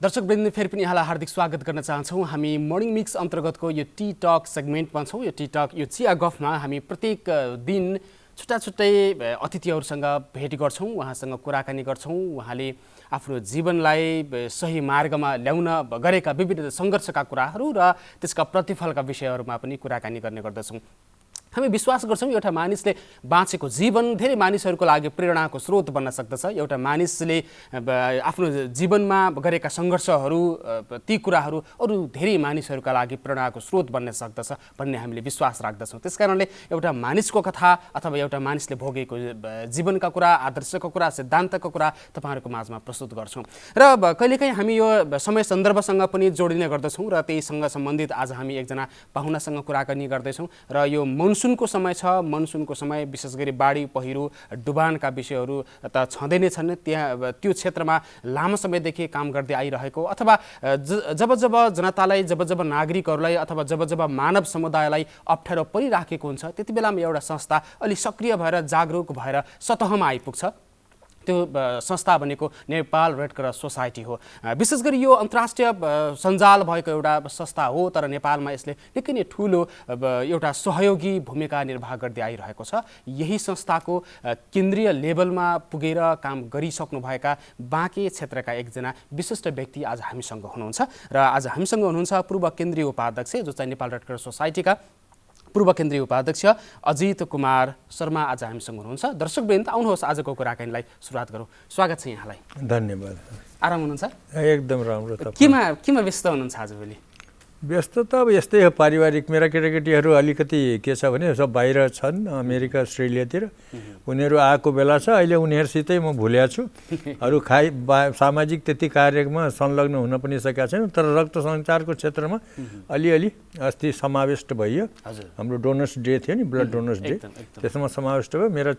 दर्शकवृन्द फेरि पनि यहाँलाई हार्दिक स्वागत गर्न चाहन्छौँ। हामी मर्निङ मिक्स अन्तर्गतको यो टी टक सेगमेन्टमा छौँ। यो टी टक यो चिया गफमा हामी प्रत्येक दिन छुट्टा छुट्टै अतिथिहरूसँग भेट गर्छौँ, उहाँसँग कुराकानी गर्छौँ। उहाँले आफ्नो जीवनलाई सही मार्गमा ल्याउन गरेका विभिन्न सङ्घर्षका कुराहरू र त्यसका प्रतिफलका विषयहरूमा पनि कुराकानी गर्ने गर्दछौँ। हामी विश्वास गर्छौँ एउटा मानिसले बाँचेको जीवन धेरै मानिसहरूको लागि प्रेरणाको स्रोत बन्न सक्दछ। एउटा मानिसले आफ्नो जीवनमा गरेका सङ्घर्षहरू ती कुराहरू अरू धेरै मानिसहरूका लागि प्रेरणाको स्रोत बन्न सक्दछ भन्ने हामीले विश्वास राख्दछौँ। त्यसकारणले एउटा मानिसको कथा अथवा एउटा मानिसले भोगेको जीवनका कुरा, आदर्शका कुरा, सिद्धान्तका कुरा तपाईँहरूको माझमा प्रस्तुत गर्छौँ र कहिलेकाहीँ हामी यो समय सन्दर्भसँग पनि जोडिने गर्दछौँ र त्यहीसँग सम्बन्धित आज हामी एकजना पाहुनासँग कुराकानी गर्दैछौँ र यो मनसुनको समय छ। मनसुनको समय विशेष गरी बाढी पहिरो डुबानका विषयहरू त छँदै नै छन्। त्यहाँ त्यो क्षेत्रमा लामो समयदेखि काम गर्दै आइरहेको अथवा जब जब जनतालाई जब जब नागरिकहरूलाई अथवा जब जब मानव समुदायलाई अप्ठ्यारो परिराखेको हुन्छ त्यति बेलामा एउटा संस्था अलि सक्रिय भएर जागरुक भएर सतहमा आइपुग्छ। त्यो संस्था भनेको नेपाल रेड क्रस सोसाइटी हो। विशेष गरी यो अन्तर्राष्ट्रिय सञ्जाल भएको एउटा संस्था हो, तर नेपालमा यसले निकै नै ठुलो एउटा सहयोगी भूमिका निर्वाह गर्दै आइरहेको छ। यही संस्थाको केन्द्रीय लेभलमा पुगेर काम गरिसक्नुभएका बाँके क्षेत्रका एकजना विशिष्ट व्यक्ति आज हामीसँग हुनुहुन्छ र आज हामीसँग हुनुहुन्छ पूर्व केन्द्रीय उपाध्यक्ष जो चाहिँ नेपाल रेड क्रस सोसाइटीका पूर्व केन्द्रीय उपाध्यक्ष अजित कुमार शर्मा आज हामीसँग हुनुहुन्छ। दर्शकवृन्द आउनुहोस् आजको कुराकानीलाई सुरुवात गरौँ। स्वागत छ यहाँलाई। धन्यवाद। आराम हुनुहुन्छ? एकदम राम्रो। केमा व्यस्त हुनुहुन्छ आजभोलि? व्यस्त त अब यस्तै हो, पारिवारिक। मेरा केटाकेटीहरू अलिकति के छ भने सब बाहिर छन्, अमेरिका अस्ट्रेलियातिर। उनीहरू आएको बेला छ, अहिले उनीहरूसितै म भुल्या छु। अरू सामाजिक त्यति कार्यमा संलग्न हुन पनि सकेका छैन, तर रक्त सञ्चारको क्षेत्रमा अलिअलि अस्ति समावेश भइयो। हाम्रो डोनर्स डे थियो नि, ब्लड डोनर्स डे, त्यसमा समावेश भयो। मेरा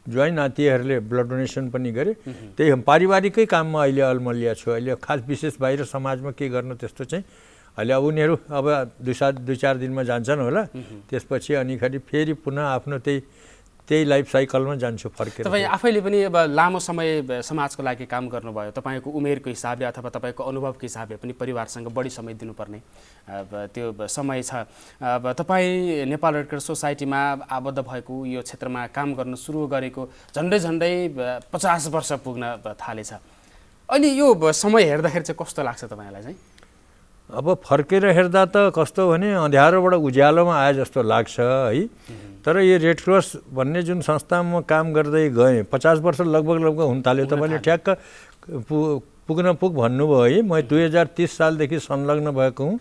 ज्वाइन नातिहरूले ब्लड डोनेसन पनि गरे। त्यही पारिवारिकै काममा अहिले अलमलिया छु। अहिले खास विशेष बाहिर समाजमा के गर्नु त्यस्तो चाहिँ अहिले अब उनीहरू अब दुई चार दिनमा जान्छन् होला। त्यसपछि अनिखेरि फेरि पुनः आफ्नो त्यही लाइफ साइकलमा जान्छु फर्केर। तपाईँ आफैले पनि अब लामो समय समाजको लागि काम गर्नुभयो। तपाईँको उमेरको हिसाबले अथवा तपाईँको अनुभवको हिसाबले पनि परिवारसँग बढी समय दिनुपर्ने त्यो समय छ। अब तपाईँ नेपाल रेड क्रस सोसाइटीमा आबद्ध भएको यो क्षेत्रमा काम गर्न सुरु गरेको झन्डै 50 वर्ष पुग्न थालेछ। अहिले यो समय हेर्दाखेरि चाहिँ कस्तो लाग्छ तपाईँलाई चाहिँ? अब फर्केर हेर्दा त कस्तो भने अँध्यारोबाट उज्यालोमा आए जस्तो लाग्छ है। तर यो रेड क्रस भन्ने जुन संस्थामा काम गर्दै गएँ 50 वर्ष लगभग हुन थाल्यो। तपाईँले ठ्याक्क पुग भन्नुभयो है। म 2030 सालदेखि संलग्न भएको हुँ।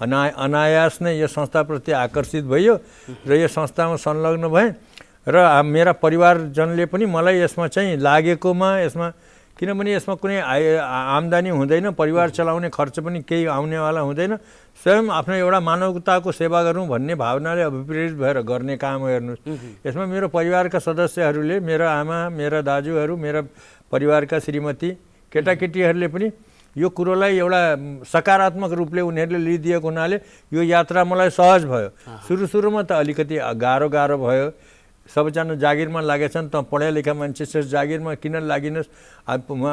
अनायास नै यो संस्थाप्रति आकर्षित भयो र यो संस्थामा संलग्न भएँ र मेरा परिवारजनले पनि मलाई यसमा चाहिँ लागेकोमा यसमा किनभने यसमा कुनै आम्दानी हुँदैन, परिवार चलाउने खर्च पनि केही आउनेवाला हुँदैन। स्वयं आफ्नो एउटा मानवताको सेवा गरौँ भन्ने भावनाले अभिप्रेरित भएर गर्ने काम हो। हेर्नुहोस्, यसमा मेरो परिवारका सदस्यहरूले, मेरा आमा, मेरा दाजुहरू, मेरा परिवारका श्रीमती, केटाकेटीहरूले पनि यो कुरोलाई एउटा सकारात्मक रूपले उनीहरूले लिइदिएको हुनाले यो यात्रा मलाई सहज भयो। सुरुमा त अलिकति गाह्रो भयो। सबैजना जागिरमा लागेछन्, त पढा लेखा मान्छे छ, जागिरमा किन लागिनुहोस्।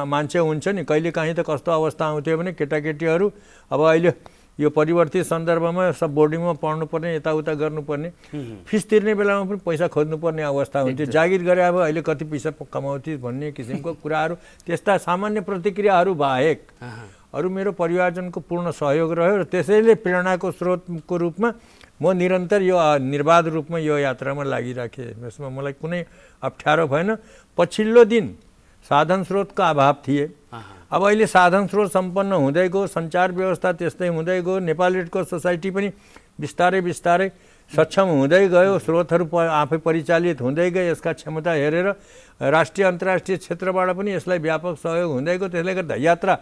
मान्छे हुन्छ नि कहिलेकाहीँ त कस्तो अवस्था आउँथ्यो भने केटाकेटीहरू अब अहिले यो परिवर्तित सन्दर्भमा सब बोर्डिङमा पढ्नुपर्ने, यताउता गर्नुपर्ने, फिस तिर्ने बेलामा पनि पैसा खोज्नुपर्ने अवस्था हुन्थ्यो। जागिर गरे अब अहिले कति पैसा कमाउँथे भन्ने किसिमको कुराहरू, त्यस्ता सामान्य प्रतिक्रियाहरू बाहेक अरू मेरो परिवारजनको पूर्ण सहयोग रह्यो र त्यसैले प्रेरणाको स्रोतको रूपमा म निरन्तर यो निर्बाध रूपमा यो यात्रामा लागिराखेँ। यसमा मलाई कुनै अप्ठ्यारो भएन। पछिल्लो दिन साधन स्रोतको अभाव थिए। अब अहिले साधन स्रोत सम्पन्न हुँदै गयो, सञ्चार व्यवस्था त्यस्तै हुँदै गयो, नेपाल रेड क्रस सोसाइटी पनि बिस्तारै सक्षम हुँदै गयो, स्रोतहरू आफै परिचालित हुँदै गए। यसका क्षमता हेरेर राष्ट्रिय अन्तर्राष्ट्रिय क्षेत्रबाट पनि यसलाई व्यापक सहयोग हुँदै गयो। त्यसले गर्दा यात्रा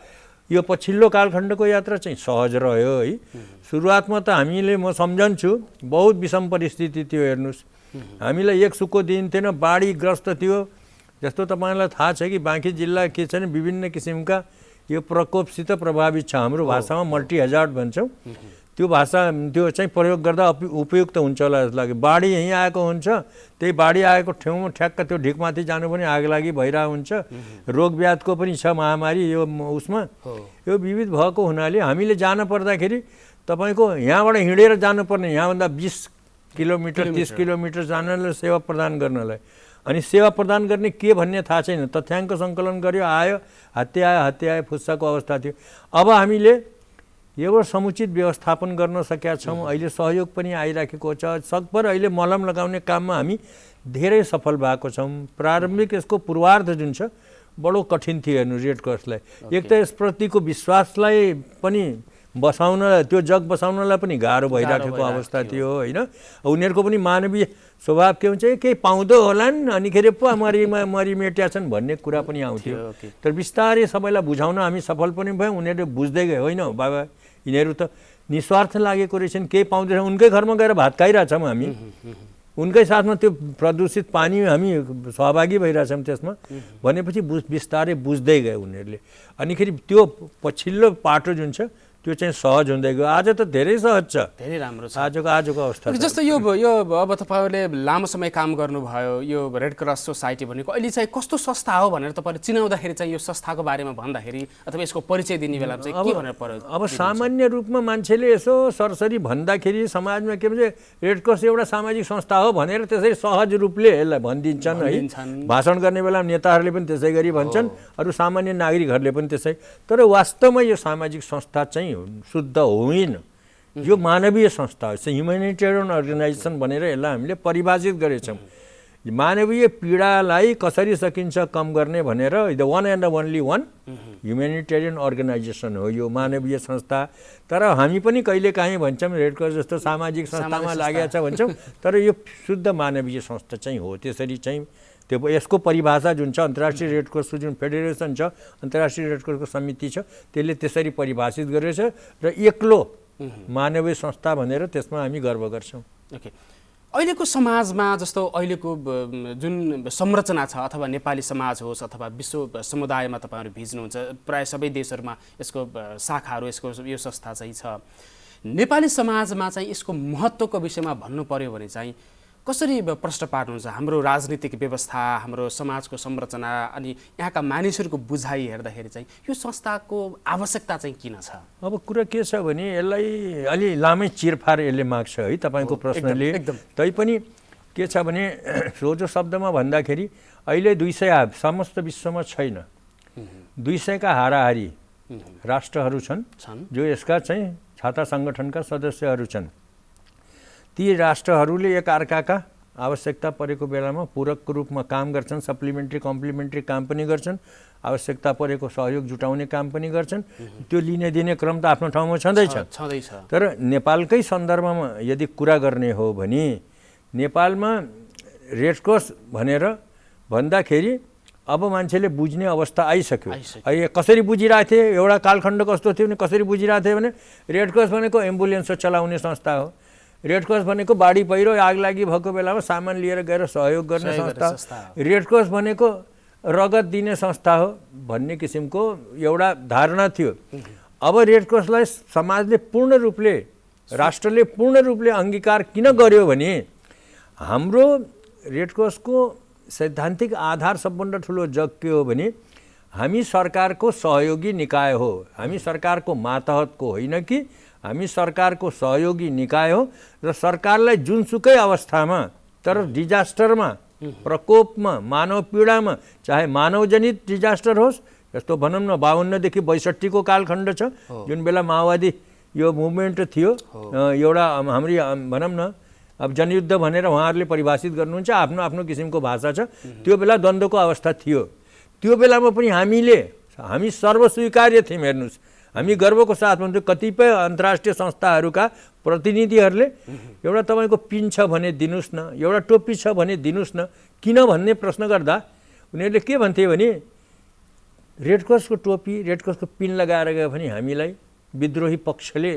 यो पछिल्लो कालखण्डको यात्रा चाहिँ सहज रह्यो है। सुरुवातमा त म सम्झन्छु बहुत विषम परिस्थिति थियो। हेर्नुहोस्, हामीलाई एक सुक्को दिन थिएन, बाढीग्रस्त थियो। जस्तो तपाईँलाई थाहा छ कि बाँकी जिल्ला के छ भने विभिन्न किसिमका यो प्रकोपसित प्रभावित छ। हाम्रो भाषामा मल्टी हजार्ड भन्छौँ। त्यो भाषा त्यो चाहिँ प्रयोग गर्दा उपयुक्त हुन्छ होला जस्तो लाग्यो। बाढी यहीँ आएको हुन्छ, त्यही बाढी आएको ठाउँमा ठ्याक्क त्यो ढिकमाथि जानु पनि आगलागी भइरहेको हुन्छ, रोगब्याधको पनि छ महामारी यो उसमा। यो विविध भएको हुनाले हामीले जान पर्दाखेरि तपाईँको यहाँबाट हिँडेर जानुपर्ने, यहाँभन्दा 20 किलोमिटर 30 किलोमिटर जानलाई सेवा प्रदान गर्नलाई, अनि सेवा प्रदान गर्ने के भन्ने थाहा छैन। तथ्याङ्क सङ्कलन गर्यो, आयो, हत्या आयो, फुस्साको अवस्था थियो। अब हामीले एउटा समुचित व्यवस्थापन गर्न सकेका छौँ। अहिले सहयोग पनि आइराखेको छ। सकभर अहिले मलम लगाउने काममा हामी धेरै सफल भएको छौँ। प्रारम्भिक यसको पूर्वार्ध जुन छ बडो कठिन थियो हेर्नु रेड क्रसलाई। एक त यसप्रतिको विश्वासलाई पनि बसाउन, त्यो जग बसाउनलाई पनि गाह्रो भइराखेको अवस्था थियो होइन। उनीहरूको पनि मानवीय स्वभाव के हुन्छ, केही पाउँदो होलान् अनिखेरि पो मरिमेट्या छन् भन्ने कुरा पनि आउँथ्यो। तर बिस्तारै सबैलाई बुझाउन हामी सफल पनि भयौँ। उनीहरूले बुझ्दै गयो, होइन बाबा यिनीहरू त निस्वार्थ लागेको रहेछन्, केही पाउँदैन, उनकै घरमा गएर भात खाइरहेछौँ हामी, उनकै साथमा त्यो प्रदूषित पानी हामी सहभागी भइरहेछौँ त्यसमा भनेपछि बिस्तारै बुझ्दै गए उनीहरूले। अनिखेरि त्यो पछिल्लो पाटो जुन छ त्यो चाहिँ सहज हुँदै गयो। आज त धेरै सहज छ, धेरै राम्रो छ आजको अवस्था। जस्तो यो अब तपाईँहरूले लामो समय काम गर्नुभयो, यो रेड क्रस सोसाइटी भनेको अहिले चाहिँ कस्तो संस्था हो भनेर तपाईँले चिनाउँदाखेरि चाहिँ यो संस्थाको बारेमा भन्दाखेरि अथवा यसको परिचय दिने बेला चाहिँ के भनेर पर्यो? अब सामान्य रूपमा मान्छेले यसो सरसरी भन्दाखेरि समाजमा के भन्छ, रेड क्रस एउटा सामाजिक संस्था हो भनेर त्यसरी सहज रूपले यसलाई भनिदिन्छन् है। भाषण गर्ने बेला नेताहरूले पनि त्यसै गरी भन्छन्, अरू सामान्य नागरिकहरूले पनि त्यसै। तर वास्तवमा यो सामाजिक संस्था चाहिँ शुद्ध होइन, यो मानवीय संस्था हो। ह्युमेनिटेरियन अर्गनाइजेसन भनेर यसलाई हामीले परिभाषित गरेछौँ। मानवीय पीडालाई कसरी सकिन्छ कम गर्ने भनेर the one and only one humanitarian organisation हो यो मानवीय संस्था। तर हामी पनि कहिलेकाहीँ भन्छौँ रेड क्रस जस्तो सामाजिक संस्थामा लागेको छ भन्छौँ, तर यो शुद्ध मानवीय संस्था चाहिँ हो। त्यसरी चाहिँ त्यो यसको परिभाषा जुन छ अन्तर्राष्ट्रिय रेड क्रसको जुन फेडरेसन छ, अन्तर्राष्ट्रिय रेड क्रसको समिति छ, त्यसले त्यसरी परिभाषित गरेको छ र एक्लो मानवीय संस्था भनेर त्यसमा हामी गर्व गर्छौँ। ओके, अहिलेको समाजमा जस्तो अहिलेको जुन संरचना छ अथवा नेपाली समाज होस् अथवा विश्व समुदायमा तपाईँहरू भिज्नुहुन्छ, प्राय सबै देशहरूमा यसको शाखाहरू, यसको यो संस्था चाहिँ छ। नेपाली समाजमा चाहिँ यसको महत्त्वको विषयमा भन्नु पर्यो भने चाहिँ कसरी प्रश्न पार्नुहुन्छ? हाम्रो राजनीतिक व्यवस्था, हाम्रो समाजको संरचना अनि यहाँका मानिसहरूको बुझाइ हेर्दाखेरि चाहिँ यो संस्थाको आवश्यकता चाहिँ किन छ? अब कुरा के छ भने यसलाई अलि लामै चिरफार यसले माग्छ है तपाईँको प्रश्नले। तैपनि के छ भने सोझो शब्दमा भन्दाखेरि अहिले 200 समस्त विश्वमा छैन, 200 का हाराहारी राष्ट्रहरू छन् जो यसका चाहिँ छाता सङ्गठनका सदस्यहरू छन्। ती राष्ट्रहरूले एकअर्काका आवश्यकता परेको बेलामा पूरकको रूपमा काम गर्छन्, सप्लिमेन्ट्री कम्प्लिमेन्ट्री काम पनि गर्छन्, आवश्यकता परेको सहयोग जुटाउने काम पनि गर्छन्। त्यो लिने दिने क्रम त आफ्नो ठाउँमा छँदैछ। तर नेपालकै सन्दर्भमा यदि कुरा गर्ने हो भने नेपालमा रेड क्रस भनेर भन्दाखेरि अब मान्छेले बुझ्ने अवस्था आइसक्यो। कसरी बुझिरहेको थिए, एउटा कालखण्ड कस्तो थियो भने कसरी बुझिरहेको थियो भने रेड क्रस भनेको एम्बुलेन्स चलाउने संस्था हो, रेड क्रस भनेको बाढी पहिरो आगलागी भएको बेलामा सामान लिएर गएर सहयोग गर्ने संस्था हो, रेड क्रस भनेको रगत दिने संस्था हो भन्ने किसिमको एउटा धारणा थियो। अब रेड क्रसलाई समाजले पूर्ण रूपले, राष्ट्रले पूर्ण रूपले अंगीकार किन गर्यो भने हाम्रो रेड क्रसको सैद्धान्तिक आधार सबभन्दा ठुलो जग के हो भने हामी सरकारको सहयोगी निकाय हो। हामी सरकारको मातहतको होइन कि हामी सरकारको सहयोगी निकाय हो र सरकारलाई जुनसुकै अवस्थामा, तर डिजास्टरमा, प्रकोपमा, मानव पीडामा, चाहे मानवजनित डिजास्टर होस्, यस्तो भनौँ न 52 देखि 62 को कालखण्ड छ जुन बेला माओवादी यो मुभमेन्ट थियो, एउटा हाम्रो भनौँ न अब जनयुद्ध भनेर उहाँहरूले परिभाषित गर्नुहुन्छ, आफ्नो आफ्नो किसिमको भाषा छ। त्यो बेला द्वन्द्वको अवस्था थियो। त्यो बेलामा पनि हामी सर्वस्वीकार्य थियौँ। हेर्नुहोस्, हामी गर्वको साथ भन्छौँ कतिपय अन्तर्राष्ट्रिय संस्थाहरूका प्रतिनिधिहरूले एउटा तपाईँको पिन छ भने दिनुहोस् न, एउटा टोपी छ भने दिनुहोस् न, किन भन्ने प्रश्न गर्दा उनीहरूले के भन्थे भने रेड क्रसको टोपी, रेड क्रसको पिन लगाएर गयो भने हामीलाई विद्रोही पक्षले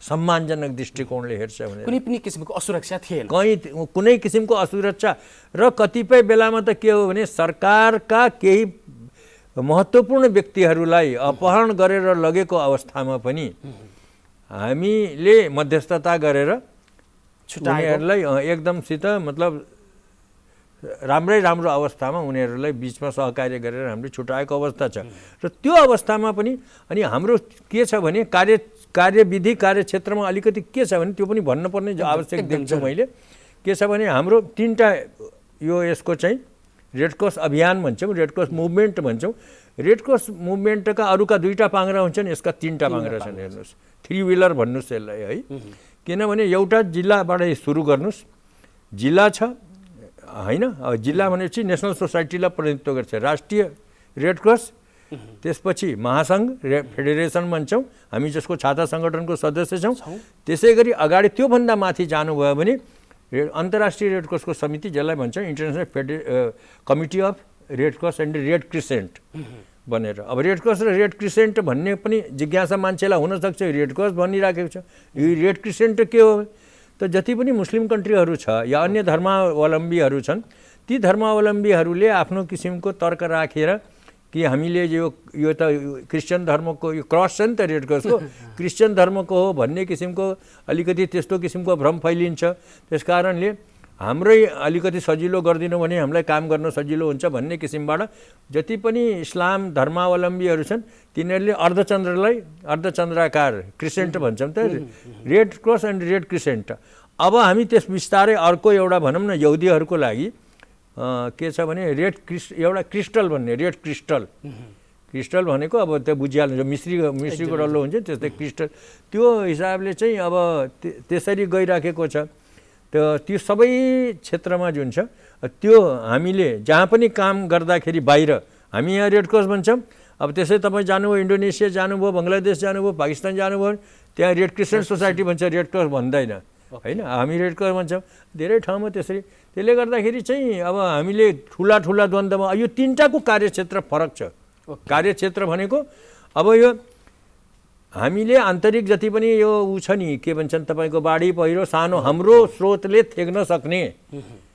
सम्मानजनक दृष्टिकोणले हेर्छ भने कुनै पनि किसिमको असुरक्षा थिएन, कुनै किसिमको असुरक्षा। र कतिपय बेलामा त के हो भने सरकारका केही महत्त्वपूर्ण व्यक्तिहरूलाई अपहरण गरेर लगेको अवस्थामा पनि हामीले मध्यस्थता गरेर उनीहरूलाई एकदमसित मतलब राम्रो अवस्थामा उनीहरूलाई बिचमा सहकार्य गरेर हामीले छुटाएको अवस्था छ। र त्यो अवस्थामा पनि अनि हाम्रो के छ भने कार्यविधि कार्यक्षेत्रमा अलिकति के छ भने त्यो पनि भन्नुपर्ने आवश्यक देख्छु मैले। के छ भने हाम्रो 3टा यो यसको चाहिँ रेड क्रस अभियान भन्छौँ, रेड क्रस मुभमेन्ट भन्छौँ। रेड क्रस मुभमेन्टका अरूका 2टा पाङ्ग्रा हुन्छन्, यसका 3टा पाङ्ग्रा छन्। हेर्नुहोस्, 3 व्हिलर भन्नुहोस् यसलाई है। किनभने एउटा जिल्लाबाट सुरु गर्नुहोस्, जिल्ला छ होइन, जिल्ला भनेपछि नेसनल सोसाइटीलाई प्रतिनिधित्व गर्छ राष्ट्रिय रेड क्रस, त्यसपछि महासङ्घ फेडरेसन भन्छौँ हामी जसको छाता सङ्गठनको सदस्य छौँ। त्यसै गरी अगाडि त्योभन्दा माथि जानुभयो भने अन्तर्राष्ट्रिय रेड क्रसको समिति जसलाई भन्छौँ international committee of red cross and red crescent भनेर। अब रेड क्रस र रेड क्रिसेन्ट भन्ने पनि जिज्ञासा मान्छेलाई हुनसक्छ, रेड क्रस भनिराखेको छ, यो रेड क्रिसेन्ट के हो? त जति पनि मुस्लिम कन्ट्रीहरू छ या अन्य धर्मावलम्बीहरू छन्, ती धर्मावलम्बीहरूले आफ्नो किसिमको तर्क राखेर कि हामीले यो त क्रिस्चियन धर्मको यो क्रस छ नि त रेड क्रसको, क्रिस्चियन धर्मको हो भन्ने किसिमको अलिकति त्यस्तो किसिमको भ्रम फैलिन्छ। त्यस कारणले हाम्रै अलिकति सजिलो गरिदिनु भने हामीलाई काम गर्न सजिलो हुन्छ भन्ने किसिमबाट जति पनि इस्लाम धर्मावलम्बीहरू छन् तिनीहरूले अर्धचन्द्राकार क्रिसेन्ट भन्छौँ त, red cross and red crescent. अब हामी त्यस बिस्तारै अर्को एउटा भनौँ न यहुदीहरूको लागि के छ भने एउटा क्रिस्टल भन्ने, रेड क्रिस्टल भनेको अब त्यो बुझिहाल्नु, मिश्रीको डल्लो हुन्छ त्यस्तै क्रिस्टल, त्यो हिसाबले चाहिँ अब त्यसरी गइराखेको छ। त्यो सबै क्षेत्रमा जुन छ त्यो हामीले जहाँ पनि काम गर्दाखेरि बाहिर हामी यहाँ रेड क्रस भन्छौँ। अब त्यसै तपाईँ जानुभयो इन्डोनेसिया जानुभयो, बङ्गलादेश जानुभयो, पाकिस्तान जानुभयो, त्यहाँ रेड क्रिसेन्ट सोसाइटी भन्छ, रेड क्रस भन्दैन होइन, हामी रेड क्रस भन्छौँ धेरै ठाउँमा त्यसरी। त्यसले गर्दाखेरि चाहिँ अब हामीले ठुला द्वन्द्वमा यो 3टाको कार्यक्षेत्र फरक छ। कार्यक्षेत्र भनेको अब यो हामीले आन्तरिक जति पनि यो छ नि के भन्छन् तपाईँको बाढी पहिरो सानो हाम्रो स्रोतले थेग्न सक्ने,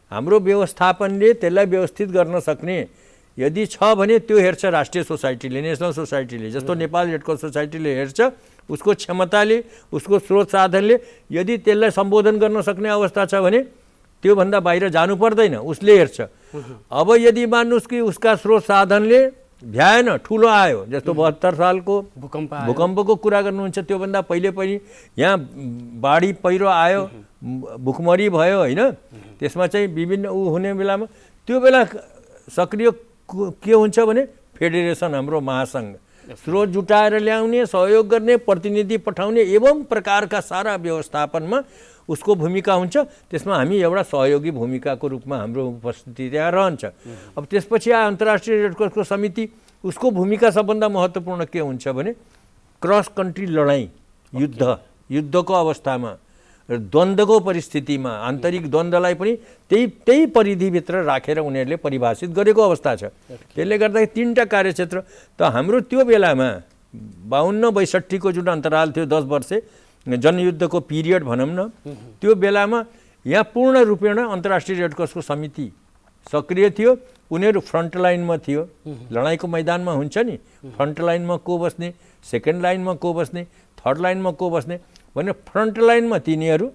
हाम्रो व्यवस्थापनले त्यसलाई व्यवस्थित गर्न सक्ने यदि छ भने त्यो हेर्छ राष्ट्रिय सोसाइटीले, नेसनल सोसाइटीले, जस्तो नेपाल रेड क्रस सोसाइटीले हेर्छ, उसको क्षमताले उसको स्रोत साधनले यदि त्यसलाई सम्बोधन गर्न सक्ने अवस्था छ भने त्योभन्दा बाहिर जानु पर्दैन, उसले हेर्छ। अब यदि मान्नुहोस् कि उसका स्रोत साधनले भ्याएन, ठुलो आयो, जस्तो 72 सालको भूकम्पको कुरा गर्नुहुन्छ, त्योभन्दा पहिले पनि यहाँ बाढी पहिरो आयो, भुकमरी भयो होइन, त्यसमा चाहिँ विभिन्न हुने बेलामा त्यो बेला सक्रिय के हुन्छ भने फेडरेसन हाम्रो महासङ्घ स्रोत जुटाएर ल्याउने, सहयोग गर्ने, प्रतिनिधि पठाउने एवं प्रकारका सारा व्यवस्थापनमा उसको भूमिका हुन्छ। त्यसमा हामी एउटा सहयोगी भूमिकाको रूपमा हाम्रो उपस्थिति त्यहाँ रहन्छ। अब त्यसपछि आयो अन्तर्राष्ट्रिय रेड क्रसको समिति, उसको भूमिका सबभन्दा महत्त्वपूर्ण के हुन्छ भने क्रस कन्ट्री लडाइँ, युद्धको अवस्थामा, द्वन्द्वको परिस्थितिमा आन्तरिक द्वन्द्वलाई पनि त्यही परिधिभित्र राखेर उनीहरूले परिभाषित गरेको अवस्था छ। त्यसले गर्दाखेरि 3टा कार्यक्षेत्र त हाम्रो त्यो बेलामा 52-62 को जुन अन्तराल थियो 10 वर्ष जनयुद्धको पिरियड भनौँ न, त्यो बेलामा यहाँ पूर्ण रूपेण अन्तर्राष्ट्रिय रेड क्रसको समिति सक्रिय थियो। उनीहरू फ्रन्ट लाइनमा थियो, लडाइँको मैदानमा हुन्छ नि, फ्रन्ट लाइनमा को बस्ने, सेकेन्ड लाइनमा को बस्ने, थर्ड लाइनमा को बस्ने भने फ्रन्ट लाइनमा तिनीहरू,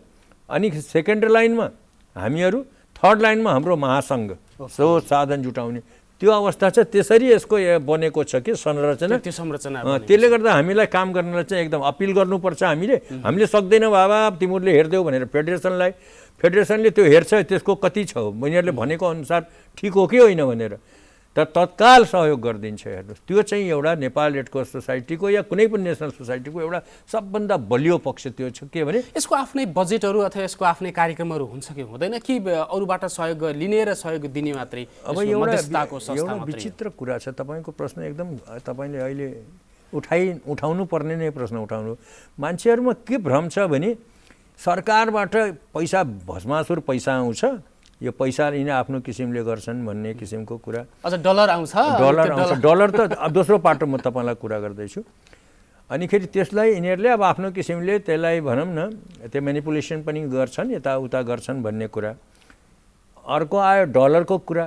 अनि सेकेन्ड लाइनमा हामीहरू, थर्ड लाइनमा हाम्रो महासङ्घ स्रोत साधन जुटाउने त्यो अवस्था छ। त्यसरी यसको बनेको छ कि संरचना। त्यसले गर्दा हामीलाई काम गर्नलाई चाहिँ एकदम अपिल गर्नुपर्छ। हामीले सक्दैन बाबा तिमीहरूले हेर्देऊ भनेर फेडरेसनले त्यो हेर्छ, त्यसको कति छ उनीहरूले भनेको अनुसार ठिक हो कि होइन भनेर त तत्काल सहयोग गरिदिन्छ। हेर्नुहोस्, त्यो चाहिँ एउटा नेपाल रेड क्रस सोसाइटीको या कुनै पनि नेसनल सोसाइटीको एउटा सबभन्दा बलियो पक्ष त्यो छ। के भने यसको आफ्नै बजेटहरू अथवा यसको आफ्नै कार्यक्रमहरू हुन्छ कि हुँदैन कि अरूबाट सहयोग लिने र सहयोग दिने मात्रै? अब एउटा विचित्र कुरा छ तपाईँको प्रश्न, एकदम तपाईँले अहिले उठाउनु पर्ने नै प्रश्न उठाउनु। मान्छेहरूमा के भ्रम छ भने सरकारबाट पैसा भस्मासुर पैसा आउँछ, यो पैसा यिनी आफ्नो किसिमले गर्छन् भन्ने किसिमको कुरा। अझ डलर आउँछ, डलर त दोस्रो पाटो म तपाईँलाई कुरा गर्दैछु। अनि खेरि त्यसलाई यिनीहरूले अब आफ्नो किसिमले त्यसलाई भनौँ न त्यो मेनिपुलेसन पनि गर्छन्, यताउता गर्छन् भन्ने कुरा। अर्को आयो डलरको कुरा,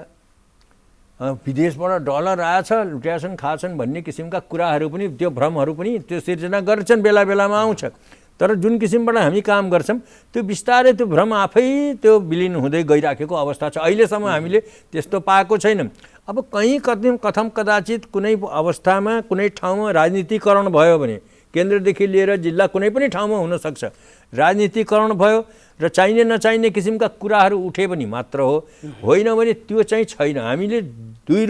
विदेशबाट डलर आएछ, लुट्याछन् खाछन् भन्ने किसिमका कुराहरू पनि, त्यो भ्रमहरू पनि त्यो सिर्जना गर्छन्, बेला बेलामा आउँछ। तर जुन किसिमबाट हामी काम गर्छौँ त्यो बिस्तारै त्यो भ्रम आफै त्यो विलिन हुँदै गइराखेको अवस्था छ। अहिलेसम्म हामीले त्यस्तो पाएको छैनौँ। अब कहीँ कथम कदाचित कुनै अवस्थामा कुनै ठाउँमा राजनीतिकरण भयो भने केन्द्रदेखि लिएर जिल्ला कुनै पनि ठाउँमा हुनसक्छ, राजनीतिकरण भयो र चाहिने नचाहिने किसिमका कुराहरू उठे पनि मात्र हो, होइन भने त्यो चाहिँ छैन। हामीले 2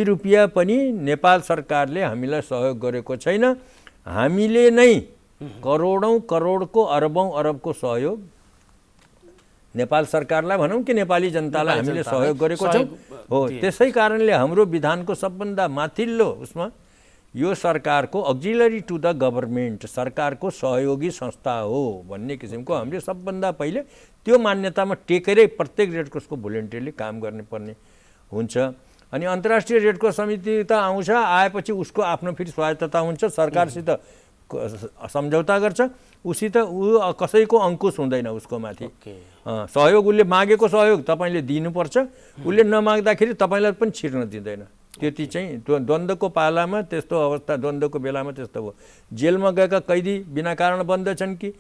रुपियाँ पनि नेपाल सरकारले हामीलाई सहयोग गरेको छैन। हामीले नै करोडौँ करोडको अरबौँ अरबको सहयोग नेपाल सरकारलाई भनौँ कि नेपाली जनतालाई हामीले सहयोग गरेको छौँ। हो, त्यसै कारणले हाम्रो विधानको सबभन्दा माथिल्लो उसमा यो सरकारको अक्जिलरी टु द गभर्मेन्ट, सरकारको सहयोगी संस्था हो भन्ने किसिमको हामीले सबभन्दा पहिले त्यो मान्यतामा टेकेरै प्रत्येक रेड क्रसको भोलिन्टियरले काम गर्नुपर्ने हुन्छ। अनि अन्तर्राष्ट्रिय रेड क्रस समिति त आउँछ, आएपछि उसको आफ्नो फेरि स्वायत्तता हुन्छ, सरकारसित सम्झौता गर्छ, उसित ऊ कसैको अङ्कुश हुँदैन उसको माथि। सहयोग उसले मागेको सहयोग तपाईँले दिनुपर्छ, उसले नमाग्दाखेरि तपाईँलाई पनि छिर्न दिँदैन। त्यति चाहिँ द्वन्द्वको पालामा त्यस्तो अवस्था, द्वन्द्वको बेलामा त्यस्तो हो। जेलमा गएका कैदी बिना कारण बन्द छन् कि,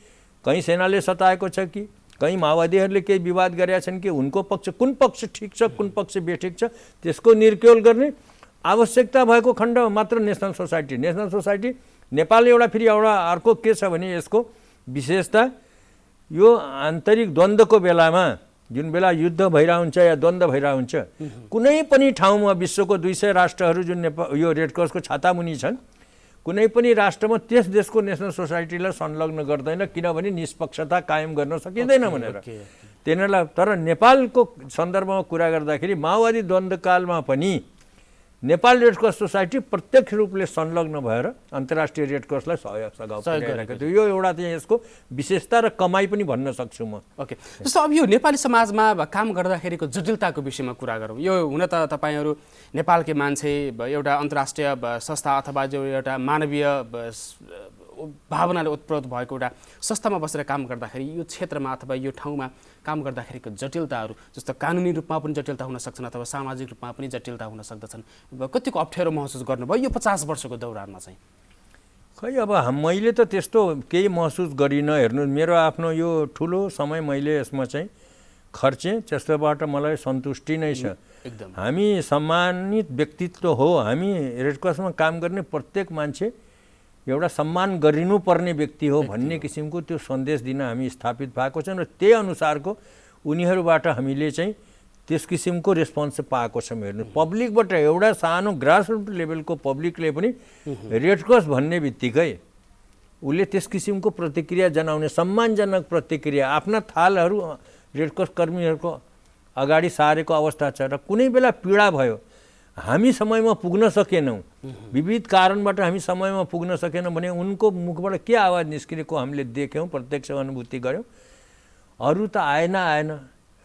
कहीँ सेनाले सताएको छ कि, कहीँ माओवादीहरूले केही विवाद गरेका छन् कि, उनको पक्ष कुन पक्ष ठिक छ कुन पक्ष बेठिक छ त्यसको निर्क्योल गर्ने आवश्यकता भएको खण्डमा मात्र नेसनल सोसाइटी नेपाल एउटा फेरि एउटा अर्को के छ भने यसको विशेषता यो आन्तरिक द्वन्द्वको बेलामा जुन बेला युद्ध भइरहन्छ या द्वन्द्व भइरहन्छ कुनै पनि ठाउँमा विश्वको 200 राष्ट्रहरू जुन यो रेड क्रसको छातामुनि छन्, कुनै पनि राष्ट्रमा त्यस देशको नेसनल सोसाइटीलाई संलग्न गर्दैन, किनभने निष्पक्षता कायम गर्न सकिँदैन भनेर तिनीहरूलाई। तर नेपालको सन्दर्भमा कुरा गर्दाखेरि माओवादी द्वन्द्वकालमा पनि नेपाल रेड क्रस सोसाइटी प्रत्यक्ष रूपले संलग्न भएर अन्तर्राष्ट्रिय रेड क्रसलाई सहयोग पुर्याइरहेको थियो। यो एउटा चाहिँ यसको विशेषता र कमाई पनि भन्न सक्छु म। ओके, जस्तो अब यो नेपाली समाजमा काम गर्दाखेरिको जटिलताको विषयमा कुरा गरौँ। यो हुन त तपाईँहरू नेपालकै मान्छे, एउटा अन्तर्राष्ट्रिय संस्था अथवा जो एउटा मानवीय भावनाले उत्प्रोत भएको एउटा संस्थामा बसेर काम गर्दाखेरि यो क्षेत्रमा अथवा यो ठाउँमा काम गर्दाखेरिको जटिलताहरू, जस्तो कानुनी रूपमा पनि जटिलता हुन सक्छन् अथवा सामाजिक रूपमा पनि जटिलता हुन सक्दछन्, कतिको अप्ठ्यारो महसुस गर्नुभयो यो 50 वर्षको दौरानमा चाहिँ? खै अब मैले त त्यस्तो केही महसुस गरिनँ। हेर्नु, मेरो आफ्नो यो ठुलो समय मैले यसमा चाहिँ खर्चेँ, त्यसबाट मलाई सन्तुष्टि नै छ। हामी सम्मानित व्यक्तित्व हो, हामी रेड क्रसमा काम गर्ने प्रत्येक मान्छे एउटा सम्मान गरिनुपर्ने व्यक्ति हो भन्ने किसिमको त्यो सन्देश दिन हामी स्थापित भएको छौँ र त्यही अनुसारको उनीहरूबाट हामीले चाहिँ त्यस किसिमको रेस्पोन्स पाएको छौँ। हेर्नु, पब्लिकबाट एउटा सानो ग्रासरुट लेभलको पब्लिकले पनि रेड क्रस भन्ने बित्तिकै उसले त्यस किसिमको प्रतिक्रिया जनाउने, सम्मानजनक प्रतिक्रिया, आफ्ना थालहरू रेड क्रस कर्मीहरूको अगाडि सारेको अवस्था छ। र कुनै बेला पीडा भयो, हामी समयमा पुग्न सकेनौँ, विविध कारणबाट हामी समयमा पुग्न सकेनौँ भने उनको मुखबाट के आवाज निस्किएको हामीले देख्यौँ, प्रत्यक्ष अनुभूति गऱ्यौँ। अरू त आएन,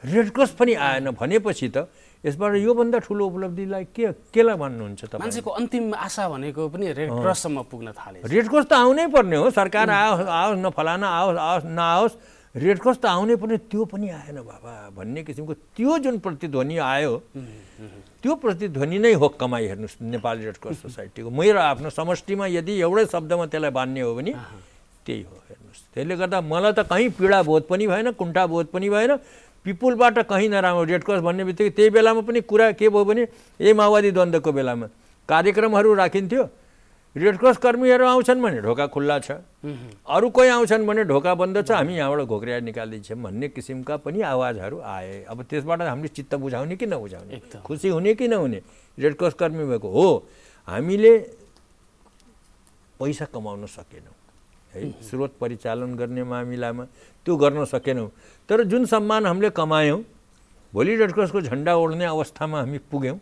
रेड क्रस पनि आएन भनेपछि त यसबाट योभन्दा ठुलो उपलब्धिलाई केलाई भन्नुहुन्छ तपाईँ? मान्छेको अन्तिम आशा भनेको पनि रेड क्रससम्म पुग्न थाले। रेड क्रस त आउनै पर्ने हो, सरकार आओस् न फलाना आओस् नआओस्, रेड क्रस त आउनै पर्ने, त्यो पनि आएन बाबा भन्ने किसिमको त्यो जुन प्रतिध्वनि आयो त्यो प्रतिध्वनि नै हो कमाई। हेर्नुहोस्, नेपाली रेड क्रस सोसाइटीको मेरो आफ्नो समष्टिमा यदि एउटै शब्दमा त्यसलाई बान्ने हो भने त्यही हो। हेर्नुहोस्, त्यसले गर्दा मलाई त कहीँ पीडा बोध पनि भएन, कुण्ठा बोध पनि भएन, पिपुलबाट कहीँ नराम्रो। रेड क्रस भन्ने बित्तिकै त्यही बेलामा पनि कुरा के भयो भने माओवादी द्वन्द्वको बेलामा कार्यक्रमहरू राखिन्थ्यो, रेड क्रस कर्मीहरू आउँछन् भने ढोका खुल्ला छ, अरू कोही आउँछन् भने ढोका बन्द छ, हामी यहाँबाट घोक्रिया निकालिदिन्छौँ भन्ने किसिमका पनि आवाजहरू आए। अब त्यसबाट हामीले चित्त बुझाउने कि नबुझाउने, खुसी हुने कि नहुने, रेड क्रस कर्मी भएको हो। हामीले पैसा कमाउन सकेनौँ है, स्रोत परिचालन गर्ने मामिलामा त्यो गर्न सकेनौँ। तर जुन सम्मान हामीले कमायौँ, भोलि रेड क्रसको झन्डा ओढ्ने अवस्थामा हामी पुग्यौँ,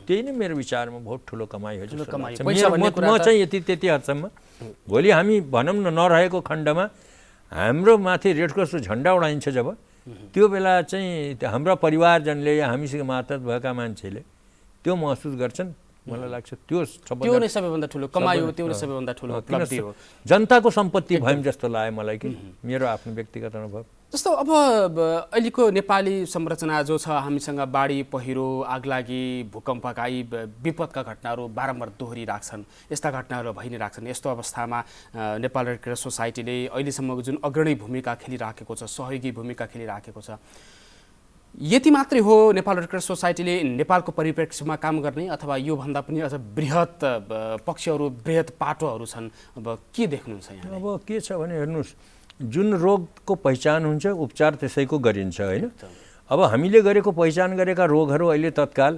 त्यही नै मेरो विचारमा बहुत ठुलो कमाई हो जस्तो लाग्छ। म चाहिँ त्यति हदसम्म भोलि हामी भनौँ न नरहेको खण्डमा हाम्रो माथि रेड क्रसको झन्डा उडाइन्छ जब, त्यो बेला चाहिँ हाम्रा परिवारजनले या हामीसँग मातहत भएका मान्छेले त्यो महसुस गर्छन् मलाई लाग्छ त्यो त्यो नै सबैभन्दा ठुलो कमाइ हो, त्यो नै सबैभन्दा ठुलो उपलब्धि हो। जनताको सम्पत्ति भयौँ जस्तो लाग्यो मलाई कि मेरो आफ्नो व्यक्तिगत अनुभव। जस्तो अब अहिलेको नेपाली संरचना जो छ, हामीसँग बाढी पहिरो आगलागी भूकम्पकाई विपदका घटनाहरू बारम्बार दोहोरिराख्छन्, यस्ता घटनाहरू भइ नै राख्छन्। यस्तो अवस्थामा नेपाल रेड क्रस सोसाइटीले अहिलेसम्मको जुन अग्रणी भूमिका खेलिराखेको छ, सहयोगी भूमिका खेलिराखेको छ, यति मात्रै हो नेपाल रेड क्रस सोसाइटीले नेपालको परिप्रेक्ष्यमा काम गर्ने, अथवा योभन्दा पनि अझ बृहत पक्षहरू, बृहत पाटोहरू छन्? अब के देख्नुहुन्छ यहाँ? अब के छ भने हेर्नुहोस्, जुन रोगको पहिचान हुन्छ उपचार त्यसैको गरिन्छ होइन। अब हामीले गरेको पहिचान गरेका रोगहरू अहिले तत्काल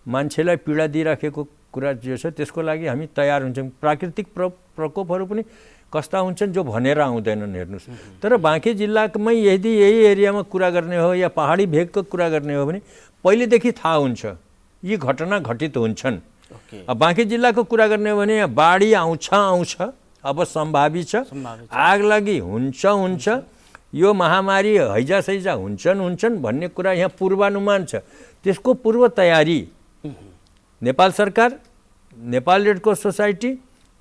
मान्छेलाई पीडा दिइराखेको कुरा जो छ त्यसको लागि हामी तयार हुन्छौँ। प्राकृतिक प्रकोपहरू पनि कस्ता हुन्छन् जो भनेर आउँदैनन् हेर्नुहोस्। तर बाँकी जिल्लामै यदि यही एरियामा कुरा गर्ने हो या पहाडी भेगको कुरा गर्ने हो भने पहिलेदेखि थाहा हुन्छ यी घटना घटित हुन्छन्। बाँकी जिल्लाको कुरा गर्ने हो भने बाढी आउँछ, अब सम्भावित छ, आगलागी हुन्छ, यो महामारी हैजासैजा हुन्छन् भन्ने कुरा यहाँ पूर्वानुमान छ। त्यसको पूर्व तयारी नेपाल सरकार, नेपाल रेड क्रस सोसाइटी,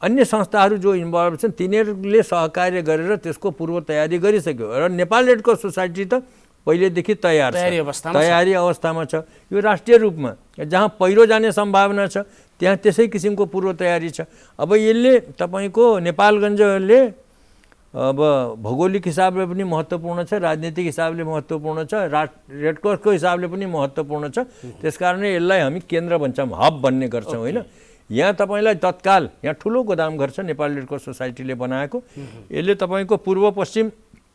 अन्य संस्थाहरू जो इन्भल्भ छन् तिनीहरूले सहकार्य गरेर त्यसको पूर्व तयारी गरिसक्यो र नेपाल रेड क्रस सोसाइटी त पहिलेदेखि तयारी अवस्थामा छ। यो राष्ट्रिय रूपमा जहाँ पहिरो जाने सम्भावना छ त्यहाँ त्यसै किसिमको पूर्व तयारी छ। अब यसले तपाईँको नेपालगञ्जले अब भौगोलिक हिसाबले पनि महत्त्वपूर्ण छ, राजनीतिक हिसाबले महत्त्वपूर्ण छ, रेड क्रसको हिसाबले पनि महत्त्वपूर्ण छ। त्यसकारणले यसलाई हामी केन्द्र भन्छौँ, हब भन्ने गर्छौँ होइन। यहाँ तपाईँलाई तत्काल यहाँ ठुलो गोदामघर छ नेपाल रेड क्रस सोसाइटीले बनाएको। यसले तपाईँको पूर्व पश्चिम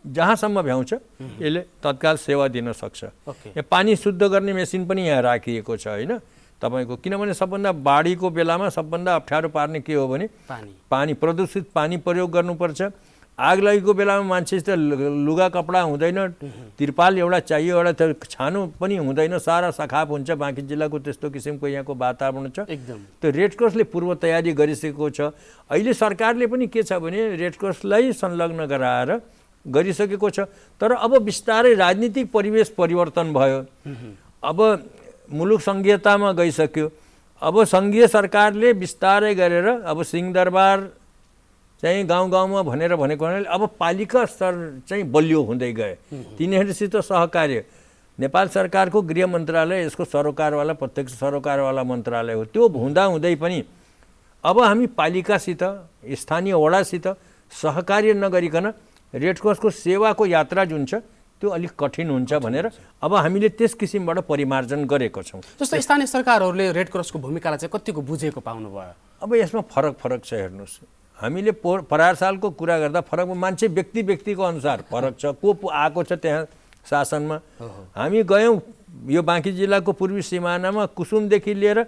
जहाँसम्म भ्याउँछ यसले तत्काल सेवा दिन सक्छ। यहाँ पानी शुद्ध गर्ने मेसिन पनि यहाँ राखिएको छ होइन तपाईँको। किनभने सबभन्दा बाढीको बेलामा सबभन्दा अप्ठ्यारो पार्ने के हो भने पानी, प्रदूषित पानी प्रयोग गर्नुपर्छ। आगलागीको बेलामा मान्छेसित लुगा कपडा हुँदैन, तिरपाल एउटा चाहियो, एउटा छानो पनि हुँदैन, सारा सखाप हुन्छ। बाँकी जिल्लाको त्यस्तो किसिमको यहाँको वातावरण छ। त्यो रेड क्रसले पूर्व तयारी गरिसकेको छ। अहिले सरकारले पनि के छ भने रेड क्रसलाई संलग्न गराएर गरिसकेको छ। तर अब बिस्तारै राजनीतिक परिवेश परिवर्तन भयो, अब मुलुक सङ्घीयतामा गइसक्यो। अब सङ्घीय सरकारले बिस्तारै गरेर अब सिंहदरबार चाहिँ गाउँ भनेर भनेको हुनाले अब पालिका स्तर चाहिँ बलियो हुँदै गए। तिनीहरूसित सहकार्य नेपाल सरकारको गृह मन्त्रालय यसको सरोकारवाला, प्रत्यक्ष सरोकारवाला मन्त्रालय हो। त्यो हुँदाहुँदै पनि अब हामी पालिकासित, स्थानीय वडासित सहकार्य नगरिकन रेड क्रसको सेवाको यात्रा जुन छ त्यो अलिक कठिन हुन्छ भनेर अब हामीले त्यस किसिमबाट परिमार्जन गरेको छौँ। जस्तो स्थानीय सरकारहरूले रेड क्रसको भूमिकालाई चाहिँ कतिको बुझेको पाउनुभयो? अब यसमा फरक छ हेर्नुहोस्। हामीले परार सालको कुरा गर्दा फरक मान्छे व्यक्तिको अनुसार फरक छ। को आएको छ त्यहाँ शासनमा। हामी गयौँ यो बाँकी जिल्लाको पूर्वी सिमानामा कुसुमदेखि लिएर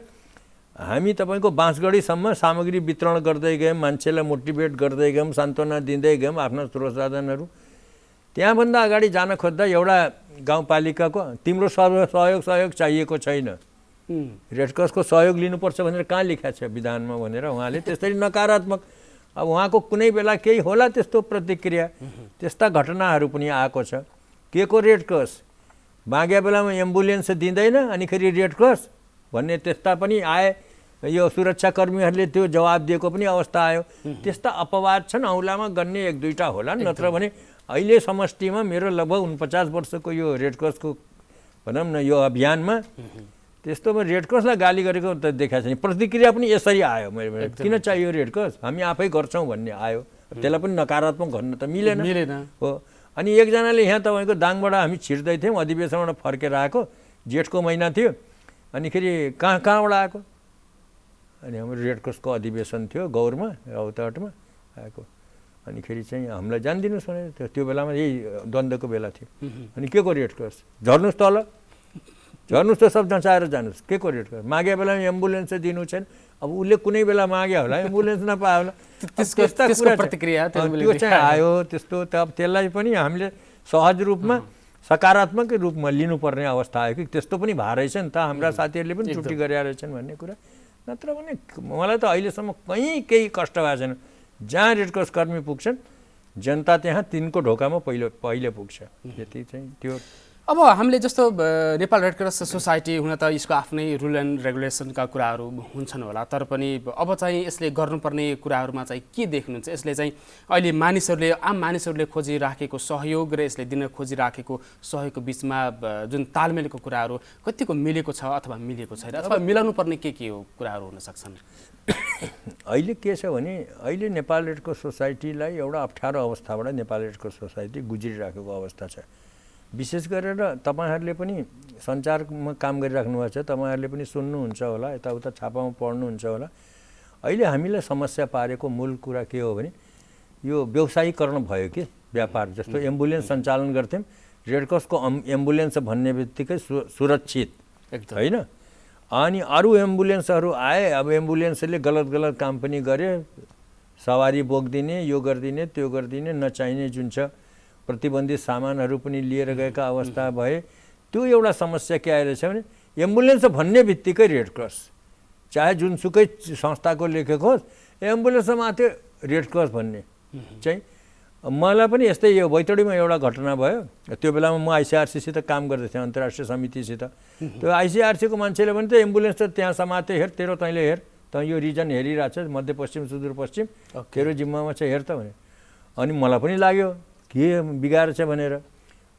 हामी तपाईँको बाँसगढीसम्म सामग्री वितरण गर्दै गयौँ, मान्छेलाई मोटिभेट गर्दै गयौँ, सान्त्वना दिँदै गयौँ आफ्ना स्रोत साधनहरू। त्यहाँभन्दा अगाडि जान खोज्दा एउटा गाउँपालिकाको तिम्रो सहयोग चाहिएको छैन, रेड क्रसको सहयोग लिनुपर्छ भनेर कहाँ लेखा छ विधानमा भनेर उहाँले त्यसरी नकारात्मक। अब उहाँको कुनै बेला केही होला त्यस्तो प्रतिक्रिया, त्यस्ता घटनाहरू पनि आएको छ। के को रेड क्रस माग्या बेलामा एम्बुलेन्स दिँदैन अनि फेरि रेड क्रस भन्ने त्यस्ता पनि आए। यो सुरक्षाकर्मीहरूले त्यो जवाब दिएको पनि अवस्था आयो। त्यस्ता अपवाद छन्, औँलामा गन्ने एक दुईवटा होला। नत्र भने अहिले समष्टिमा मेरो लगभग 49 वर्षको यो रेड क्रसको भनौँ न यो अभियानमा त्यस्तोमा रेड क्रसलाई गाली गरेको त देखाएको छैन। प्रतिक्रिया पनि यसरी आयो, मेरो किन चाहियो रेड क्रस, हामी आफै गर्छौँ भन्ने आयो। त्यसलाई पनि नकारात्मक भन्न त मिलेन हो। अनि एकजनाले यहाँ तपाईँको दाङबाट हामी छिर्दै थियौँ, अधिवेशनबाट फर्केर आएको, जेठको महिना थियो। अनि खेरि कहाँबाट आएको, अनि हाम्रो रेड क्रसको अधिवेशन थियो गौरमा रौतहटमा आएको। अनि खेरि चाहिँ हामीलाई जानिदिनुहोस् भने त्यो बेलामा यही द्वन्द्वको बेला थियो। अनि के को रेड क्रस, झर्नुहोस् तल, झर्नुहोस् त सब नचाएर जानुहोस्, के को रेड क्रस। मागे बेलामा एम्बुलेन्स दिनु छैन। अब उसले कुनै बेला माग्यो होला, एम्बुलेन्स नपायो होला, त्यसको प्रतिक्रिया त्यो चाहिँ आयो। त्यस्तो त अब त्यसलाई पनि हामीले सहज रूपमा सकारात्मक रूपमा लिनुपर्ने अवस्था आयो कि त्यस्तो पनि भए रहेछ नि त, हाम्रा साथीहरूले पनि छुट्टी गरेका रहेछन् भन्ने कुरा। नत्र भने मलाई त अहिलेसम्म कहीँ केही कष्ट भएको छैन। जहाँ रेड क्रस कर्मी पुग्छन् जनता त्यहाँ तिनको ढोकामा पहिले पुग्छ। यति चाहिँ त्यो अब हामीले जस्तो नेपाल रेड क्रस सोसाइटी हुन त यसको आफ्नै रुल एन्ड रेगुलेसनका कुराहरू हुन्छन् होला, तर पनि अब चाहिँ यसले गर्नुपर्ने कुराहरूमा चाहिँ के देख्नुहुन्छ? यसले चाहिँ अहिले आम मानिसहरूले खोजिराखेको सहयोग र यसले दिन खोजिराखेको सहयोगको बिचमा जुन तालमेलको कुराहरू कतिको मिलेको छ अथवा मिलेको छैन, अथवा मिलाउनु पर्ने के हो कुराहरू हुन सक्छन्? अहिले के छ भने अहिले नेपाल रेड क्रस सोसाइटीलाई एउटा अप्ठ्यारो अवस्थाबाट नेपाल रेड क्रस सोसाइटी गुज्रिराखेको अवस्था छ। विशेष गरेर तपाईहरूले पनि सञ्चारमा काम गरिराख्नु भएको छ, तपाईहरूले पनि सुन्नुहुन्छ होला, यताउता छापामा पढ्नुहुन्छ होला। अहिले हामीलाई समस्या पारेको मूल कुरा के हो भने यो व्यवसायीकरण भयो कि व्यापार। जस्तो एम्बुलेन्स सञ्चालन गर्थ्यौँ, रेड क्रसको एम्बुलेन्स भन्ने बित्तिकै सुरक्षित होइन, अनि अरू एम्बुलेन्सहरू आए, अब एम्बुलेन्सले गलत काम पनि गरे, सवारी बोकिदिने, यो गरिदिने, त्यो गरिदिने, नचाहिने जुन छ प्रतिबन्धित सामानहरू पनि लिएर गएका अवस्था भए। त्यो एउटा समस्या के आइरहेछ भने एम्बुलेन्स भन्ने बित्तिकै रेड क्रस, चाहे जुनसुकै संस्थाको लेखेको होस्, एम्बुलेन्समा मात्रै रेड क्रस भन्ने चाहिँ। मलाई पनि यस्तै यो बैतडीमा एउटा घटना भयो। त्यो बेलामा म आइसिआरसीसित काम गर्दैथेँ, अन्तर्राष्ट्रिय समितिसित। त्यो आइसिआरसीको मान्छेले पनि त एम्बुलेन्स त त्यहाँ समाते, हेर तेरो तैँले हेर, त यो रिजन हेरिरहेछ, मध्यपश्चिम सुदूरपश्चिम, तेरो जिम्मामा छ, हेर त भने। अनि मलाई पनि लाग्यो के बिगार छ भनेर।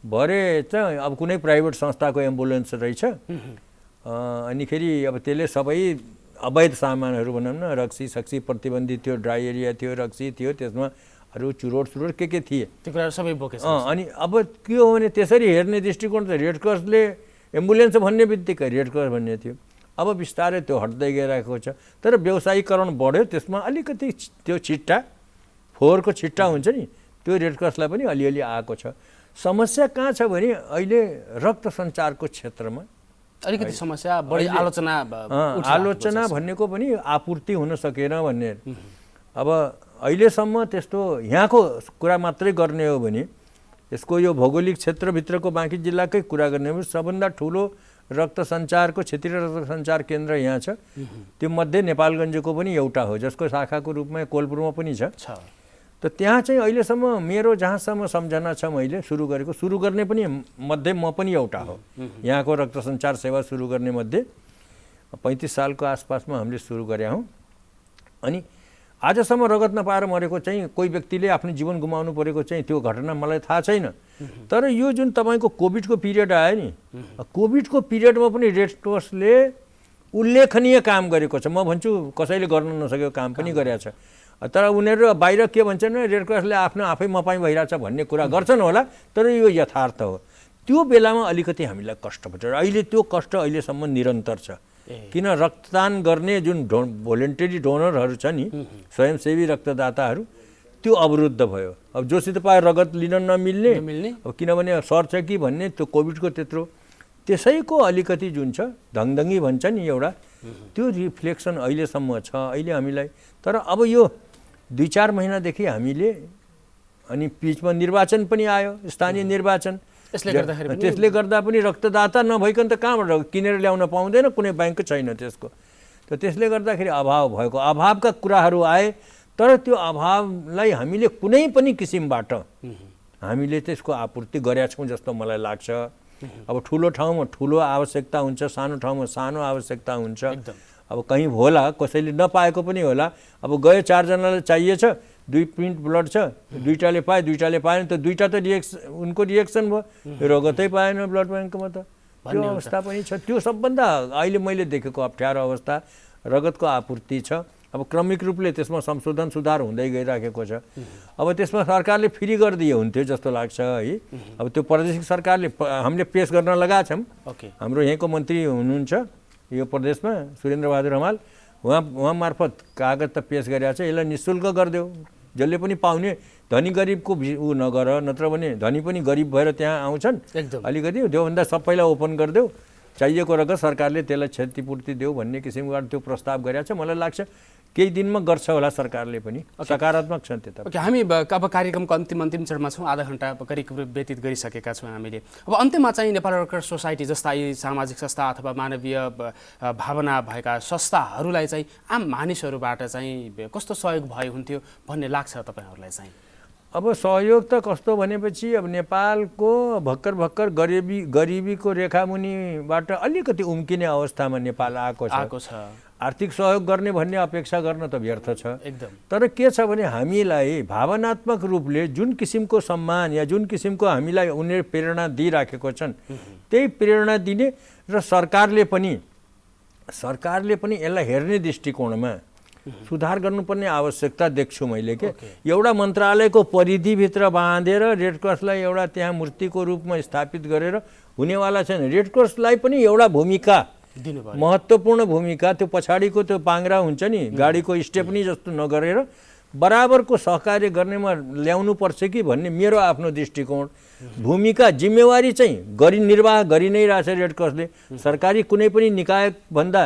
भरे चाहिँ अब कुनै प्राइभेट संस्थाको एम्बुलेन्स रहेछ, अनिखेरि अब त्यसले सबै अवैध सामानहरू भनौँ न, रक्सी सक्सी प्रतिबन्धित थियो, ड्राई एरिया थियो, रक्सी थियो, त्यसमा अरू चुरोट के थिए, त्यो कुराहरू सबै बोकेछ। अनि अब के हो भने त्यसरी हेर्ने दृष्टिकोण त रेड क्रसले एम्बुलेन्स भन्ने बित्तिकै रेड क्रस भन्ने थियो। अब बिस्तारै त्यो हट्दै गइरहेको छ, तर व्यवसायीकरण बढ्यो, त्यसमा अलिकति त्यो छिट्टा फोहोरको छिट्टा हुन्छ नि, त्यो रेड क्रसलाई पनि अलिअलि आएको छ। समस्या कहाँ छ भने अहिले रक्त सञ्चारको क्षेत्रमा अलिकति समस्या बढी आलोचना भन्नेको पनि आपूर्ति हुन सकेन भन्ने। अब अहिलेसम्म त्यस्तो यहाँको कुरा मात्रै गर्ने हो भने, यसको यो भौगोलिक क्षेत्रभित्रको बाँकी जिल्लाकै कुरा गर्ने हो भने सबभन्दा ठुलो रक्त सञ्चारको क्षेत्रीय रक्त सञ्चार केन्द्र यहाँ छ। त्यो मध्ये नेपालगञ्जको पनि एउटा हो, जसको शाखाको रूपमा कोलपुरमा पनि छ। त त्यहाँ चाहिँ अहिलेसम्म मेरो जहाँसम्म सम्झना छ, मैले सुरु गर्ने पनि मध्ये म पनि एउटा हो। यहाँको रक्त सञ्चार सेवा सुरु गर्ने मध्ये 35 सालको आसपासमा हामीले सुरु गरे हौँ। अनि आजसम्म रगत नपाएर मरेको चाहिँ कोही व्यक्तिले आफ्नो जीवन गुमाउनु परेको चाहिँ त्यो घटना मलाई थाहा छैन। तर यो जुन तपाईँको कोभिडको पिरियड आयो नि, कोभिडको पिरियडमा पनि रेड क्रसले उल्लेखनीय काम गरेको छ। म भन्छु कसैले गर्न नसकेको काम पनि गरेको छ। तर उनीहरू बाहिर के भन्छन् भने रेड क्रसले आफ्नो आफै मपाइ भइरहेछ भन्ने कुरा गर्छन् होला, तर यो यथार्थ हो। त्यो बेलामा अलिकति हामीलाई कष्ट पर्छ। अहिले त्यो कष्ट अहिलेसम्म निरन्तर छ, किन रक्तदान गर्ने जुन भोलिन्टरी डोनरहरू छ नि, स्वयंसेवी रक्तदाताहरू, त्यो अवरुद्ध भयो। अब जोसित पाए रगत लिन नमिल्ने, अब किनभने सर्छ कि भन्ने त्यो कोभिडको त्यत्रो, त्यसैको अलिकति जुन छ धङधङ्गी भन्छ नि एउटा, त्यो रिफ्लेक्सन अहिलेसम्म छ अहिले हामीलाई। तर अब यो 2-4 महिनादेखि हामीले, अनि बिचमा निर्वाचन पनि आयो, स्थानीय निर्वाचन, त्यसले गर्दा पनि रक्तदाता नभइकन त कहाँबाट किनेर ल्याउन पाउँदैन, कुनै ब्याङ्क छैन त्यसको। त त्यसले गर्दाखेरि अभावका कुराहरू आए, तर त्यो अभावलाई हामीले कुनै पनि किसिमबाट हामीले त्यसको आपूर्ति गरेका छौँ जस्तो मलाई लाग्छ। अब ठुलो ठाउँमा ठुलो आवश्यकता हुन्छ, सानो ठाउँमा सानो आवश्यकता हुन्छ। अब कहीँ होला कसैले नपाएको पनि होला, अब गयो 4 जनालाई चाहिएछ, 2 पिन्ट ब्लड छ, 2टाले पाए 2टाले पाएन, त 2टा त उनको रिएक्सन भयो, रगतै पाएन ब्लड ब्याङ्कमा, त त्यो अवस्था पनि छ। त्यो सबभन्दा अहिले मैले देखेको अप्ठ्यारो अवस्था रगतको आपूर्ति छ। अब क्रमिक रूपले त्यसमा संशोधन सुधार हुँदै गइराखेको छ। अब त्यसमा सरकारले फ्री गरिदिए हुन्थ्यो जस्तो लाग्छ है। अब त्यो प्रादेशिक सरकारले हामीले पेस गर्न लगाएको छौँ। हाम्रो यहीँको मन्त्री हुनुहुन्छ यो प्रदेशमा, सुरेन्द्र बहादुर हमाल, उहाँ मार्फत कागज त पेस गरिरहेको छ। यसलाई निःशुल्क गरिदेऊ, जसले पनि पाउने, धनी गरिबको ऊ नगर, नत्र भने धनी पनि गरिब भएर त्यहाँ आउँछन्, अलिकति त्योभन्दा सबैलाई ओपन गरिदेऊ, चाहिएको रगत सरकारले त्यसलाई क्षतिपूर्ति देऊ भन्ने किसिमको त्यो प्रस्ताव गरिरहेको छ। मलाई लाग्छ केही दिनमा गर्छ होला सरकारले पनि, सकारात्मक छ त्यो त। हामी अब कार्यक्रमको अन्तिम चरणमा छौँ, आधा घन्टा करिब व्यतीत गरिसकेका छौँ हामीले। अब अन्त्यमा चाहिँ नेपाल रेड क्रस सोसाइटी जस्ता यी सामाजिक संस्था अथवा मानवीय भावना भएका संस्थाहरूलाई चाहिँ आम मानिसहरूबाट चाहिँ कस्तो सहयोग भयो हुन्थ्यो भन्ने लाग्छ तपाईँहरूलाई चाहिँ? अब सहयोग त कस्तो भनेपछि अब नेपालको भर्खर गरिबीको रेखामुनिबाट अलिकति उम्किने अवस्थामा नेपाल आएको छ। आर्थिक सहयोग गर्ने भन्ने अपेक्षा गर्न त व्यर्थ छ एकदम। तर के छ भने हामीलाई भावनात्मक रूपले जुन किसिमको सम्मान या जुन किसिमको हामीलाई उनीहरू प्रेरणा दिइराखेको छन् त्यही प्रेरणा दिने र सरकारले पनि यसलाई हेर्ने दृष्टिकोणमा सुधार गर्नुपर्ने आवश्यकता देख्छु मैले के। एउटा मन्त्रालयको परिधिभित्र बाँधेर रेड क्रसलाई एउटा त्यहाँ मूर्तिको रूपमा स्थापित गरेर हुनेवाला छैन। रेड क्रसलाई पनि एउटा भूमिका, महत्त्वपूर्ण भूमिका, त्यो पछाडिको त्यो पाङ्ग्रा हुन्छ नि गाडीको स्टेपनी जस्तो नगरेर बराबरको सहकार्य गर्नेमा ल्याउनुपर्छ कि भन्ने मेरो आफ्नो दृष्टिकोण। भूमिका जिम्मेवारी चाहिँ निर्वाह गरि नै रहेछ रेड क्रसले। सरकारी कुनै पनि निकायभन्दा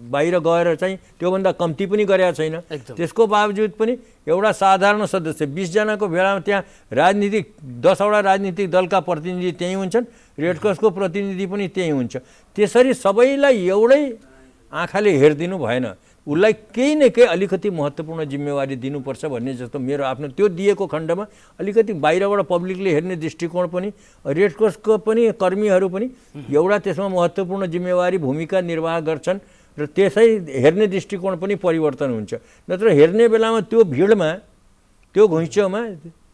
बाहिर गएर चाहिँ त्योभन्दा कम्ती पनि गरेका छैन। त्यसको बावजुद पनि एउटा साधारण सदस्य 20 जनाको भेलामा त्यहाँ राजनीतिक 10 वटा राजनीतिक दलका प्रतिनिधि त्यहीँ हुन्छन्, रेड क्रसको प्रतिनिधि पनि त्यहीँ हुन्छ। त्यसरी सबैलाई एउटै आँखाले हेरिदिनु भएन, उसलाई केही न केही अलिकति महत्त्वपूर्ण जिम्मेवारी दिनुपर्छ भन्ने जस्तो मेरो आफ्नो त्यो दिएको खण्डमा अलिकति बाहिरबाट पब्लिकले हेर्ने दृष्टिकोण पनि रेड क्रसको पनि कर्मीहरू पनि एउटा त्यसमा महत्त्वपूर्ण जिम्मेवारी भूमिका निर्वाह गर्छन् र त्यसै हेर्ने दृष्टिकोण पनि परिवर्तन हुन्छ। नत्र हेर्ने बेलामा त्यो भिडमा त्यो घुइँचोमा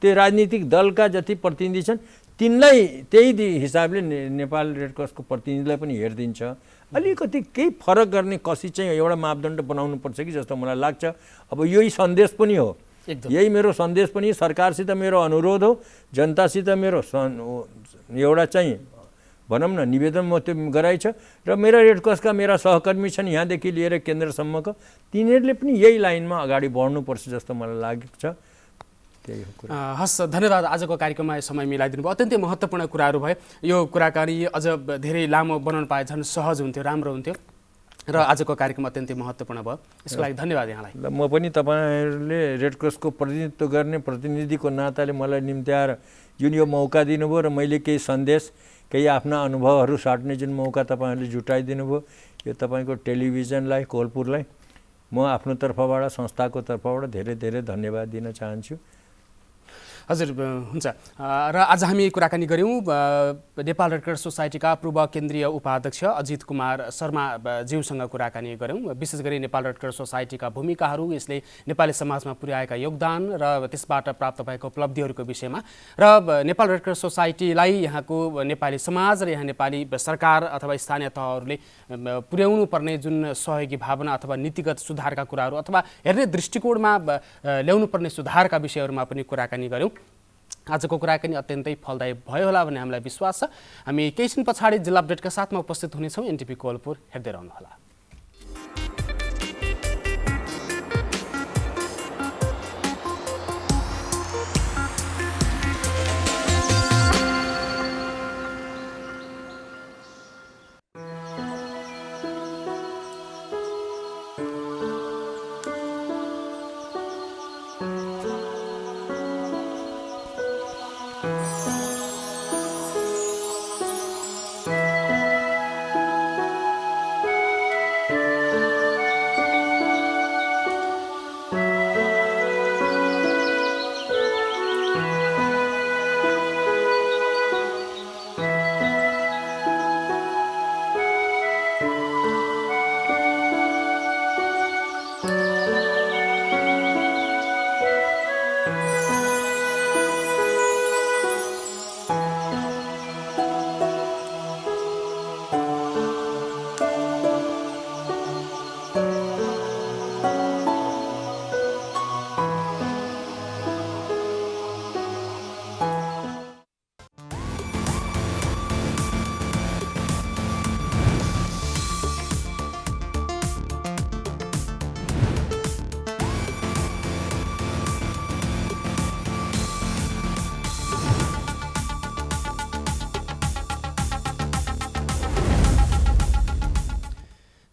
त्यो राजनीतिक दलका जति प्रतिनिधि छन् तिनलाई त्यही हिसाबले नेपाल रेड क्रसको प्रतिनिधिलाई पनि हेरिदिन्छ। अलिकति केही फरक गर्ने कसी चाहिँ एउटा मापदण्ड बनाउनुपर्छ कि जस्तो मलाई लाग्छ। अब यही सन्देश पनि हो, यही मेरो सन्देश पनि, सरकारसित मेरो अनुरोध हो, जनतासित मेरो एउटा चाहिँ भनौँ न निवेदन म त्यो गराइ छ र मेरा रेड क्रसका मेरा सहकर्मी छन् यहाँदेखि लिएर केन्द्रसम्मको, तिनीहरूले पनि यही लाइनमा अगाडि बढ्नुपर्छ जस्तो मलाई लागेको छ। त्यही हो कुरा। हस्, धन्यवाद। आजको कार्यक्रममा समय मिलाइदिनु भयो। अत्यन्तै महत्त्वपूर्ण कुराहरू भयो। यो कुराकानी अझ धेरै लामो बनाउन पाए झन् सहज हुन्थ्यो, राम्रो हुन्थ्यो र आजको कार्यक्रम अत्यन्तै महत्त्वपूर्ण भयो। यसको लागि धन्यवाद यहाँलाई। म पनि तपाईँहरूले रेड क्रसको प्रतिनिधित्व गर्ने प्रतिनिधिको नाताले मलाई निम्त्याएर जुन यो मौका दिनुभयो र मैले केही सन्देश केही आफ्ना अनुभवहरू साट्ने जुन मौका तपाईँहरूले जुटाइदिनु भयो, यो तपाईँको टेलिभिजनलाई, कोलपुरलाई म आफ्नो तर्फबाट, संस्थाको तर्फबाट धेरै धेरै धन्यवाद दिन चाहन्छु। हजुर, हुन्छ। र आज हामी कुराकानी गऱ्यौँ नेपाल रेड क्रस सोसाइटीका पूर्व केन्द्रीय उपाध्यक्ष अजित कुमार शर्मा ज्यूसँग कुराकानी गऱ्यौँ। विशेष गरी नेपाल रेड क्रस सोसाइटीका भूमिकाहरू, यसले नेपाली समाजमा पुर्याएका योगदान र त्यसबाट प्राप्त भएको उपलब्धिहरूको विषयमा र नेपाल रेड क्रस सोसाइटीलाई यहाँको नेपाली समाज र यहाँ नेपाली सरकार अथवा स्थानीय तहहरूले पुर्याउनु पर्ने जुन सहयोगी भावना अथवा नीतिगत सुधारका कुराहरू अथवा हेर्ने दृष्टिकोणमा ल्याउनु पर्ने सुधारका विषयहरूमा पनि कुराकानी गऱ्यौँ। आजको कुराकानी अत्यन्तै फलदायी भयो होला भन्ने हामीलाई विश्वास छ। हामी केही क्षण पछाडि जिल्ला अपडेटका साथमा उपस्थित हुनेछौँ। एनटिभी कोलपुर हेर्दै रहनुहोला।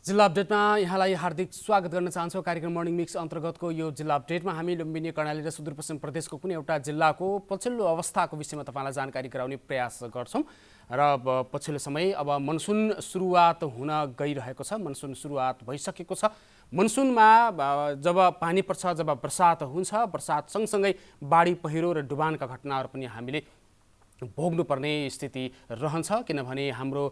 जिल्ला अपडेटमा यहाँलाई हार्दिक स्वागत गर्न चाहन्छौँ। कार्यक्रम मर्निङ मिक्स अन्तर्गतको यो जिल्ला अपडेटमा हामी लुम्बिनी, कर्णाली र सुदूरपश्चिम प्रदेशको कुनै एउटा जिल्लाको पछिल्लो अवस्थाको विषयमा तपाईँलाई जानकारी गराउने प्रयास गर्छौँ। र पछिल्लो समय अब मनसुन सुरुवात हुन गइरहेको छ, मनसुन सुरुवात भइसकेको छ। मनसुनमा जब पानी पर्छ, जब वर्षात हुन्छ, वर्षात सँगसँगै बाढी पहिरो र डुबानका घटनाहरू पनि हामीले भोग्नुपर्ने स्थिति रहन्छ, किनभने हाम्रो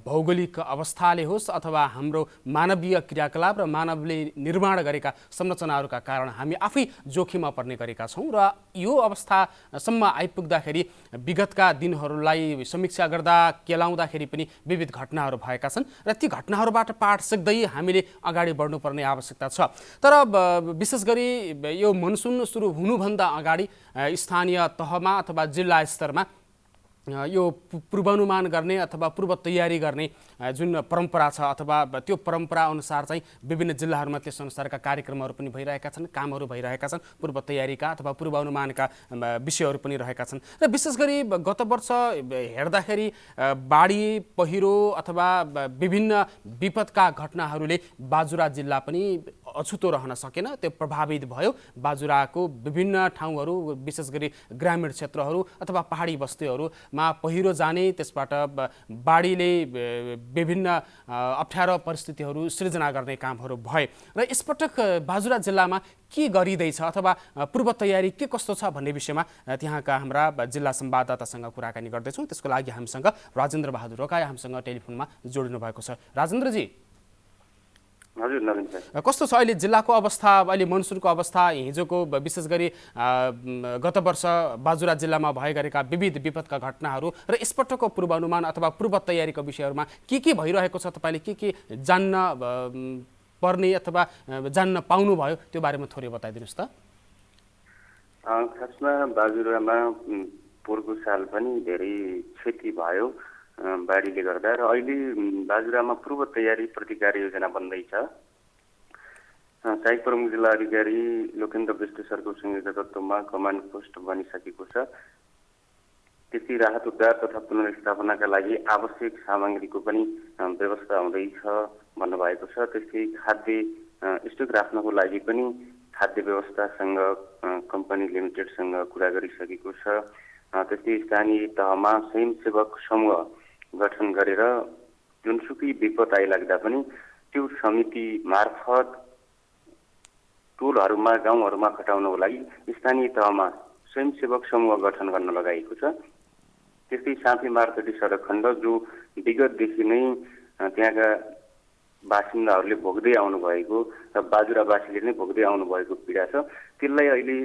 भौगोलिक अवस्थाले होस् अथवा हाम्रो मानवीय क्रियाकलाप र मानवले निर्माण गरेका संरचनाहरूका कारण हामी आफै जोखिममा पर्ने गरेका छौँ। र यो अवस्थासम्म आइपुग्दाखेरि विगतका दिनहरूलाई समीक्षा गर्दा केलाउँदाखेरि पनि विविध घटनाहरू भएका छन् र ती घटनाहरूबाट पाठ सिक्दै हामीले अगाडि बढ्नुपर्ने आवश्यकता छ। तर विशेष गरी यो मनसुन सुरु हुनुभन्दा अगाडि स्थानीय तहमा अथवा जिल्ला स्तरमा यो पूर्वानुमान गर्ने अथवा पूर्व तयारी गर्ने जुन परम्परा छ अथवा त्यो परम्परा अनुसार चाहिँ विभिन्न जिल्लाहरूमा त्यस अनुसारका कार्यक्रमहरू पनि भइरहेका छन्, कामहरू भइरहेका छन्, पूर्व तयारीका अथवा पूर्वानुमानका विषयहरू पनि रहेका छन्। र विशेष गरी गत वर्ष हेर्दाखेरि बाढी पहिरो अथवा विभिन्न विपदका घटनाहरूले बाजुरा जिल्ला पनि अछुतो रहन सकेन, त्यो प्रभावित भयो। बाजुराको विभिन्न ठाउँहरू विशेष गरी ग्रामीण क्षेत्रहरू अथवा पहाडी बस्तीहरूमा पहिरो जाने, त्यसबाट बाढीले विभिन्न अप्ठ्यारो परिस्थितिहरू सृजना गर्ने कामहरू भए। र यसपटक बाजुरा जिल्लामा के गरिँदैछ अथवा पूर्व तयारी के कस्तो छ भन्ने विषयमा त्यहाँका हाम्रा जिल्ला संवाददातासँग कुराकानी गर्दैछौँ। त्यसको लागि हामीसँग राजेन्द्र बहादुर रोकाया हामीसँग टेलिफोनमा जोडिनु भएको छ। राजेन्द्रजी, हजुर नवीन सर, कस्तो छ अहिले जिल्लाको अवस्था, अहिले मनसुनको अवस्था? हिजोको विशेष गरी गत वर्ष बाजुरा जिल्लामा भए गरेका विविध विपदका घटनाहरू र यसपटकको पूर्वानुमान अथवा पूर्व तयारीको विषयहरूमा के भइरहेको छ, तपाईँले के जान्न पर्ने अथवा जान्न पाउनुभयो त्यो बारेमा थोरै बताइदिनुहोस् त। खासमा बाजुरामा पोहोरको साल पनि धेरै क्षति भयो बाढीले गर्दा, र अहिले बाजुरामा पूर्व तयारी प्रतिकार योजना बन्दैछ। सहायक प्रमुख जिल्ला अधिकारी लोकेन्द्र विष्ट सरको संयोजकत्वमा कमान्ड पोस्ट बनिसकेको छ। त्यस्तै राहत उद्धार तथा पुनर्स्थापनाका लागि आवश्यक सामग्रीको पनि व्यवस्था हुँदैछ भन्नुभएको छ। त्यस्तै खाद्य स्टक राख्नको लागि पनि खाद्य व्यवस्थासँग कम्पनी लिमिटेडसँग कुरा गरिसकेको छ। त्यस्तै स्थानीय तहमा स्वयंसेवक समूह गठन गरेर जुनसुकै विपद आइलाग्दा पनि त्यो समिति मार्फत टोलहरूमा गाउँहरूमा खटाउनको लागि स्थानीय तहमा स्वयंसेवक समूह गठन गर्न लगाइएको छ। त्यस्तै साँपे मार्तडी सडक खण्ड जो विगतदेखि नै त्यहाँका बासिन्दाहरूले भोग्दै आउनुभएको र बाजुरावासीले नै भोग्दै आउनुभएको पीडा छ, त्यसलाई अहिले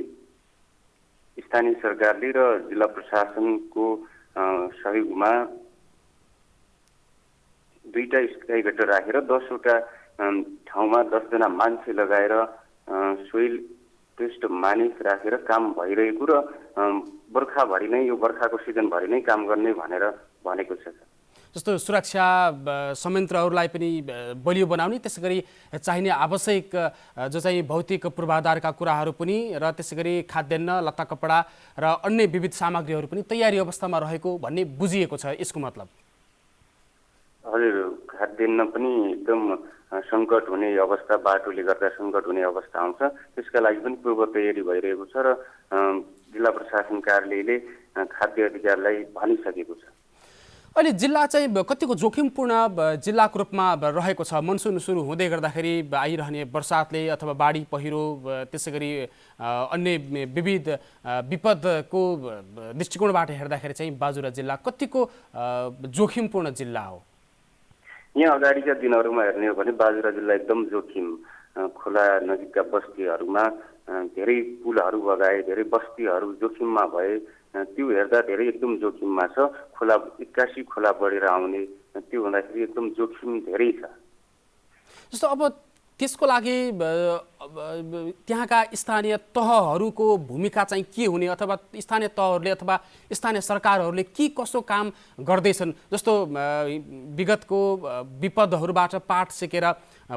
स्थानीय सरकारले र जिल्ला प्रशासनको सहयोगमा 2टा स्थायी गठन राखेर 10वटा ठाउँमा 10जना मान्छे लगाएर सोइल टेस्ट मानिस राखेर काम भइरहेको र बर्खाभरि नै, यो बर्खाको सिजनभरि नै काम गर्ने भनेर भनेको छ। जस्तो सुरक्षा संयन्त्रहरूलाई पनि बलियो बनाउने, त्यसै गरी चाहिने आवश्यक जो चाहिँ भौतिक पूर्वाधारका कुराहरू पनि, र त्यसै गरी खाद्यान्न, लत्ता कपडा र अन्य विविध सामग्रीहरू पनि तयारी अवस्थामा रहेको भन्ने बुझिएको छ यसको मतलब? हजुर, खाद्यान्न पनि एकदम सङ्कट हुने अवस्था, बाटोले गर्दा सङ्कट हुने अवस्था आउँछ, त्यसका लागि पनि पूर्व तयारी भइरहेको छ र जिल्ला प्रशासन कार्यालयले खाद्य अधिकारीलाई भनिसकेको छ। अहिले जिल्ला चाहिँ कतिको जोखिमपूर्ण जिल्लाको रूपमा रहेको छ? मनसुन सुरु हुँदै गर्दाखेरि आइरहने वर्षातले अथवा बाढी पहिरो, त्यसै गरी अन्य विविध विपदको दृष्टिकोणबाट हेर्दाखेरि चाहिँ बाजुरा जिल्ला कतिको जोखिमपूर्ण जिल्ला हो? यहाँ अगाडिका दिनहरूमा हेर्ने हो भने बाजुरा जिल्ला एकदम जोखिम, खोला नजिकका बस्तीहरूमा धेरै पुलहरू बगाए, धेरै बस्तीहरू जोखिममा भए, त्यो हेर्दा धेरै एकदम जोखिममा छ। खोला 81 खोला बढेर आउने, त्यो हुँदाखेरि एकदम जोखिम धेरै छ। जस्तो अब त्यसको लागि त्यहाँका स्थानीय तहहरूको भूमिका चाहिँ के हुने, अथवा स्थानीय तहहरूले अथवा स्थानीय सरकारहरूले के कसो काम गर्दैछन्? जस्तो विगतको विपदहरूबाट पाठ सिकेर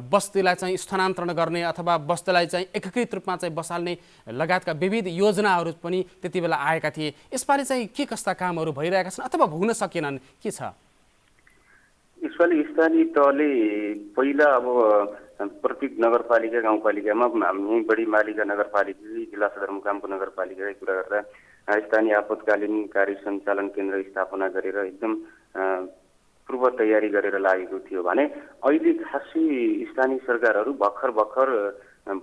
बस्तीलाई चाहिँ स्थानान्तरण गर्ने अथवा बस्तीलाई चाहिँ एकीकृत रूपमा चाहिँ बसाल्ने लगायतका विविध योजनाहरू पनि त्यति बेला आएका थिए। यसपालि चाहिँ के कस्ता कामहरू भइरहेका छन् अथवा हुन सकेनन्, के छ? यसपालि स्थानीय तहले पहिला अब प्रत्येक नगरपालिका गाउँपालिकामा हामी बढी मालिका नगरपालिका, जिल्ला सदरमुकामको नगरपालिकाकै कुरा गर्दा स्थानीय आपतकालीन कार्य सञ्चालन केन्द्र स्थापना गरेर एकदम पूर्व तयारी गरेर लागेको थियो भने अहिले खासै स्थानीय सरकारहरू भर्खर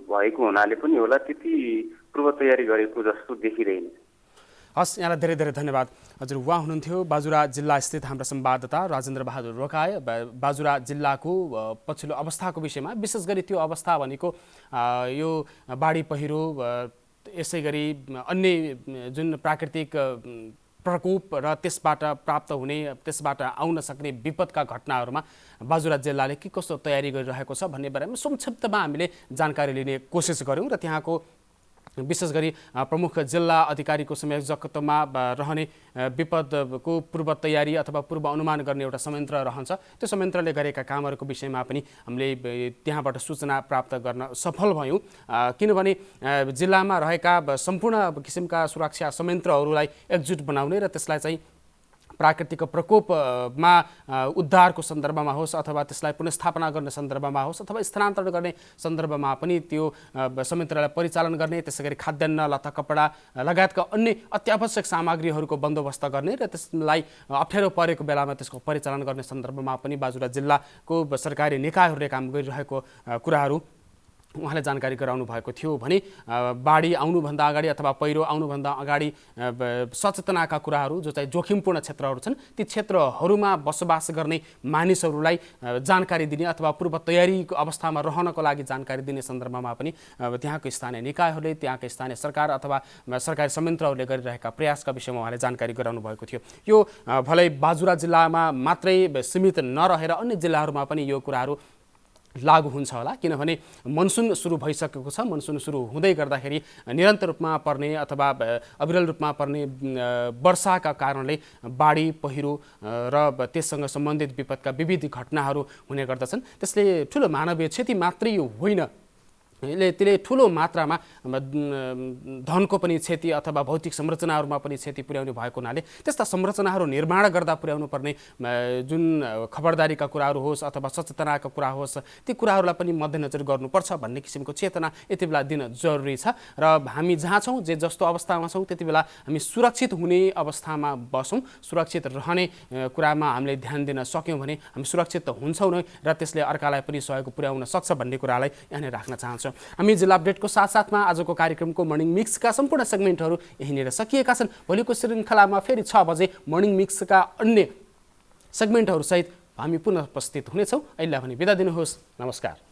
भएको हुनाले पनि होला त्यति पूर्व तयारी गरेको जस्तो देखिँदैन। हस्, यहाँलाई धेरै धेरै धन्यवाद। हजुर, उहाँ हुनुहुन्थ्यो बाजुरा जिल्ला स्थित हाम्रा संवाददाता राजेन्द्र बहादुर रोकाए। बाजुरा जिल्लाको पछिल्लो अवस्थाको विषयमा, विशेष गरी त्यो अवस्था भनेको यो बाढी पहिरो, यसै गरी अन्य जुन प्राकृतिक प्रकोप र त्यसबाट प्राप्त हुने, त्यसबाट आउन सक्ने विपदका घटनाहरूमा बाजुरा जिल्लाले के कस्तो तयारी गरिरहेको छ भन्ने बारेमा संक्षिप्तमा हामीले जानकारी लिने कोसिस गऱ्यौँ र त्यहाँको विशेष गरी प्रमुख जिल्ला अधिकारीको संयोजकत्वमा रहने विपदको पूर्व तयारी अथवा पूर्व अनुमान गर्ने एउटा संयन्त्र रहन्छ, त्यो संयन्त्रले गरेका कामहरूको विषयमा पनि हामीले त्यहाँबाट सूचना प्राप्त गर्न सफल भयौँ। किनभने जिल्लामा रहेका सम्पूर्ण किसिमका सुरक्षा संयन्त्रहरूलाई एकजुट बनाउने र त्यसलाई चाहिँ प्राकृतिक प्रकोपमा उद्धारको सन्दर्भमा होस् अथवा त्यसलाई पुनर्स्थापना गर्ने सन्दर्भमा होस् अथवा स्थानान्तरण गर्ने सन्दर्भमा पनि त्यो संयन्त्रलाई परिचालन गर्ने, त्यसै गरी खाद्यान्न, लत्ता कपडा लगायतका अन्य अत्यावश्यक सामग्रीहरूको बन्दोबस्त गर्ने र त्यसलाई अप्ठ्यारो परेको बेलामा त्यसको परिचालन गर्ने सन्दर्भमा पनि बाजुरा जिल्लाको सरकारी निकायहरूले काम गरिरहेको कुराहरू उहाँले जानकारी गराउनु भएको थियो। भने बाढी आउनुभन्दा अगाडि अथवा पहिरो आउनुभन्दा अगाडि सचेतनाका कुराहरू जो चाहिँ जोखिमपूर्ण क्षेत्रहरू छन् ती क्षेत्रहरूमा बसोबास गर्ने मानिसहरूलाई जानकारी दिने अथवा पूर्व तयारीको अवस्थामा रहनको लागि जानकारी दिने सन्दर्भमा पनि त्यहाँको स्थानीय निकायहरूले, त्यहाँका स्थानीय सरकार अथवा सरकारी संयन्त्रहरूले गरिरहेका प्रयासका विषयमा उहाँले जानकारी गराउनु भएको थियो। यो भलै बाजुरा जिल्लामा मात्रै सीमित नरहेर अन्य जिल्लाहरूमा पनि यो कुराहरू लागू हुन्छ होला, किनभने मनसुन सुरु भइसकेको छ। मनसुन सुरु हुँदै गर्दाखेरि निरन्तर रूपमा पर्ने अथवा अविरल रूपमा पर्ने वर्षाका कारणले बाढी पहिरो र त्यससँग सम्बन्धित विपदका विविध घटनाहरू हुने गर्दछन्। त्यसले ठुलो मानवीय क्षति मात्रै होइन, त्यसले ठुलो मात्रामा धनको पनि क्षति अथवा भौतिक संरचनाहरूमा पनि क्षति पुर्याउने भएको हुनाले त्यस्ता संरचनाहरू निर्माण गर्दा पुर्याउनु पर्ने जुन खबरदारीका कुराहरू होस् अथवा सचेतनाका कुरा होस् ती कुराहरूलाई पनि मध्यनजर गर्नुपर्छ भन्ने किसिमको चेतना यति बेला दिन जरुरी छ। र हामी जहाँ छौँ, जे जस्तो अवस्थामा छौँ त्यति बेला हामी सुरक्षित हुने अवस्थामा बसौँ, सुरक्षित रहने कुरामा हामीले ध्यान दिन सक्यौँ भने हामी सुरक्षित त हुन्छौँ नै र त्यसले अर्कालाई पनि सहयोग पुर्याउन सक्छ भन्ने कुरालाई यहाँनिर राख्न चाहन्छु। हामी जिल्ला अपडेटको साथसाथमा आजको कार्यक्रमको मर्निङ मिक्सका सम्पूर्ण सेगमेन्टहरू यहीँनिर सकिएका छन्। भोलिको श्रृङ्खलामा फेरि 6 बजे मर्निङ मिक्सका अन्य सेगमेन्टहरू सहित हामी पुनः उपस्थित हुनेछौँ। अहिले भने बिदा दिनुहोस्, नमस्कार।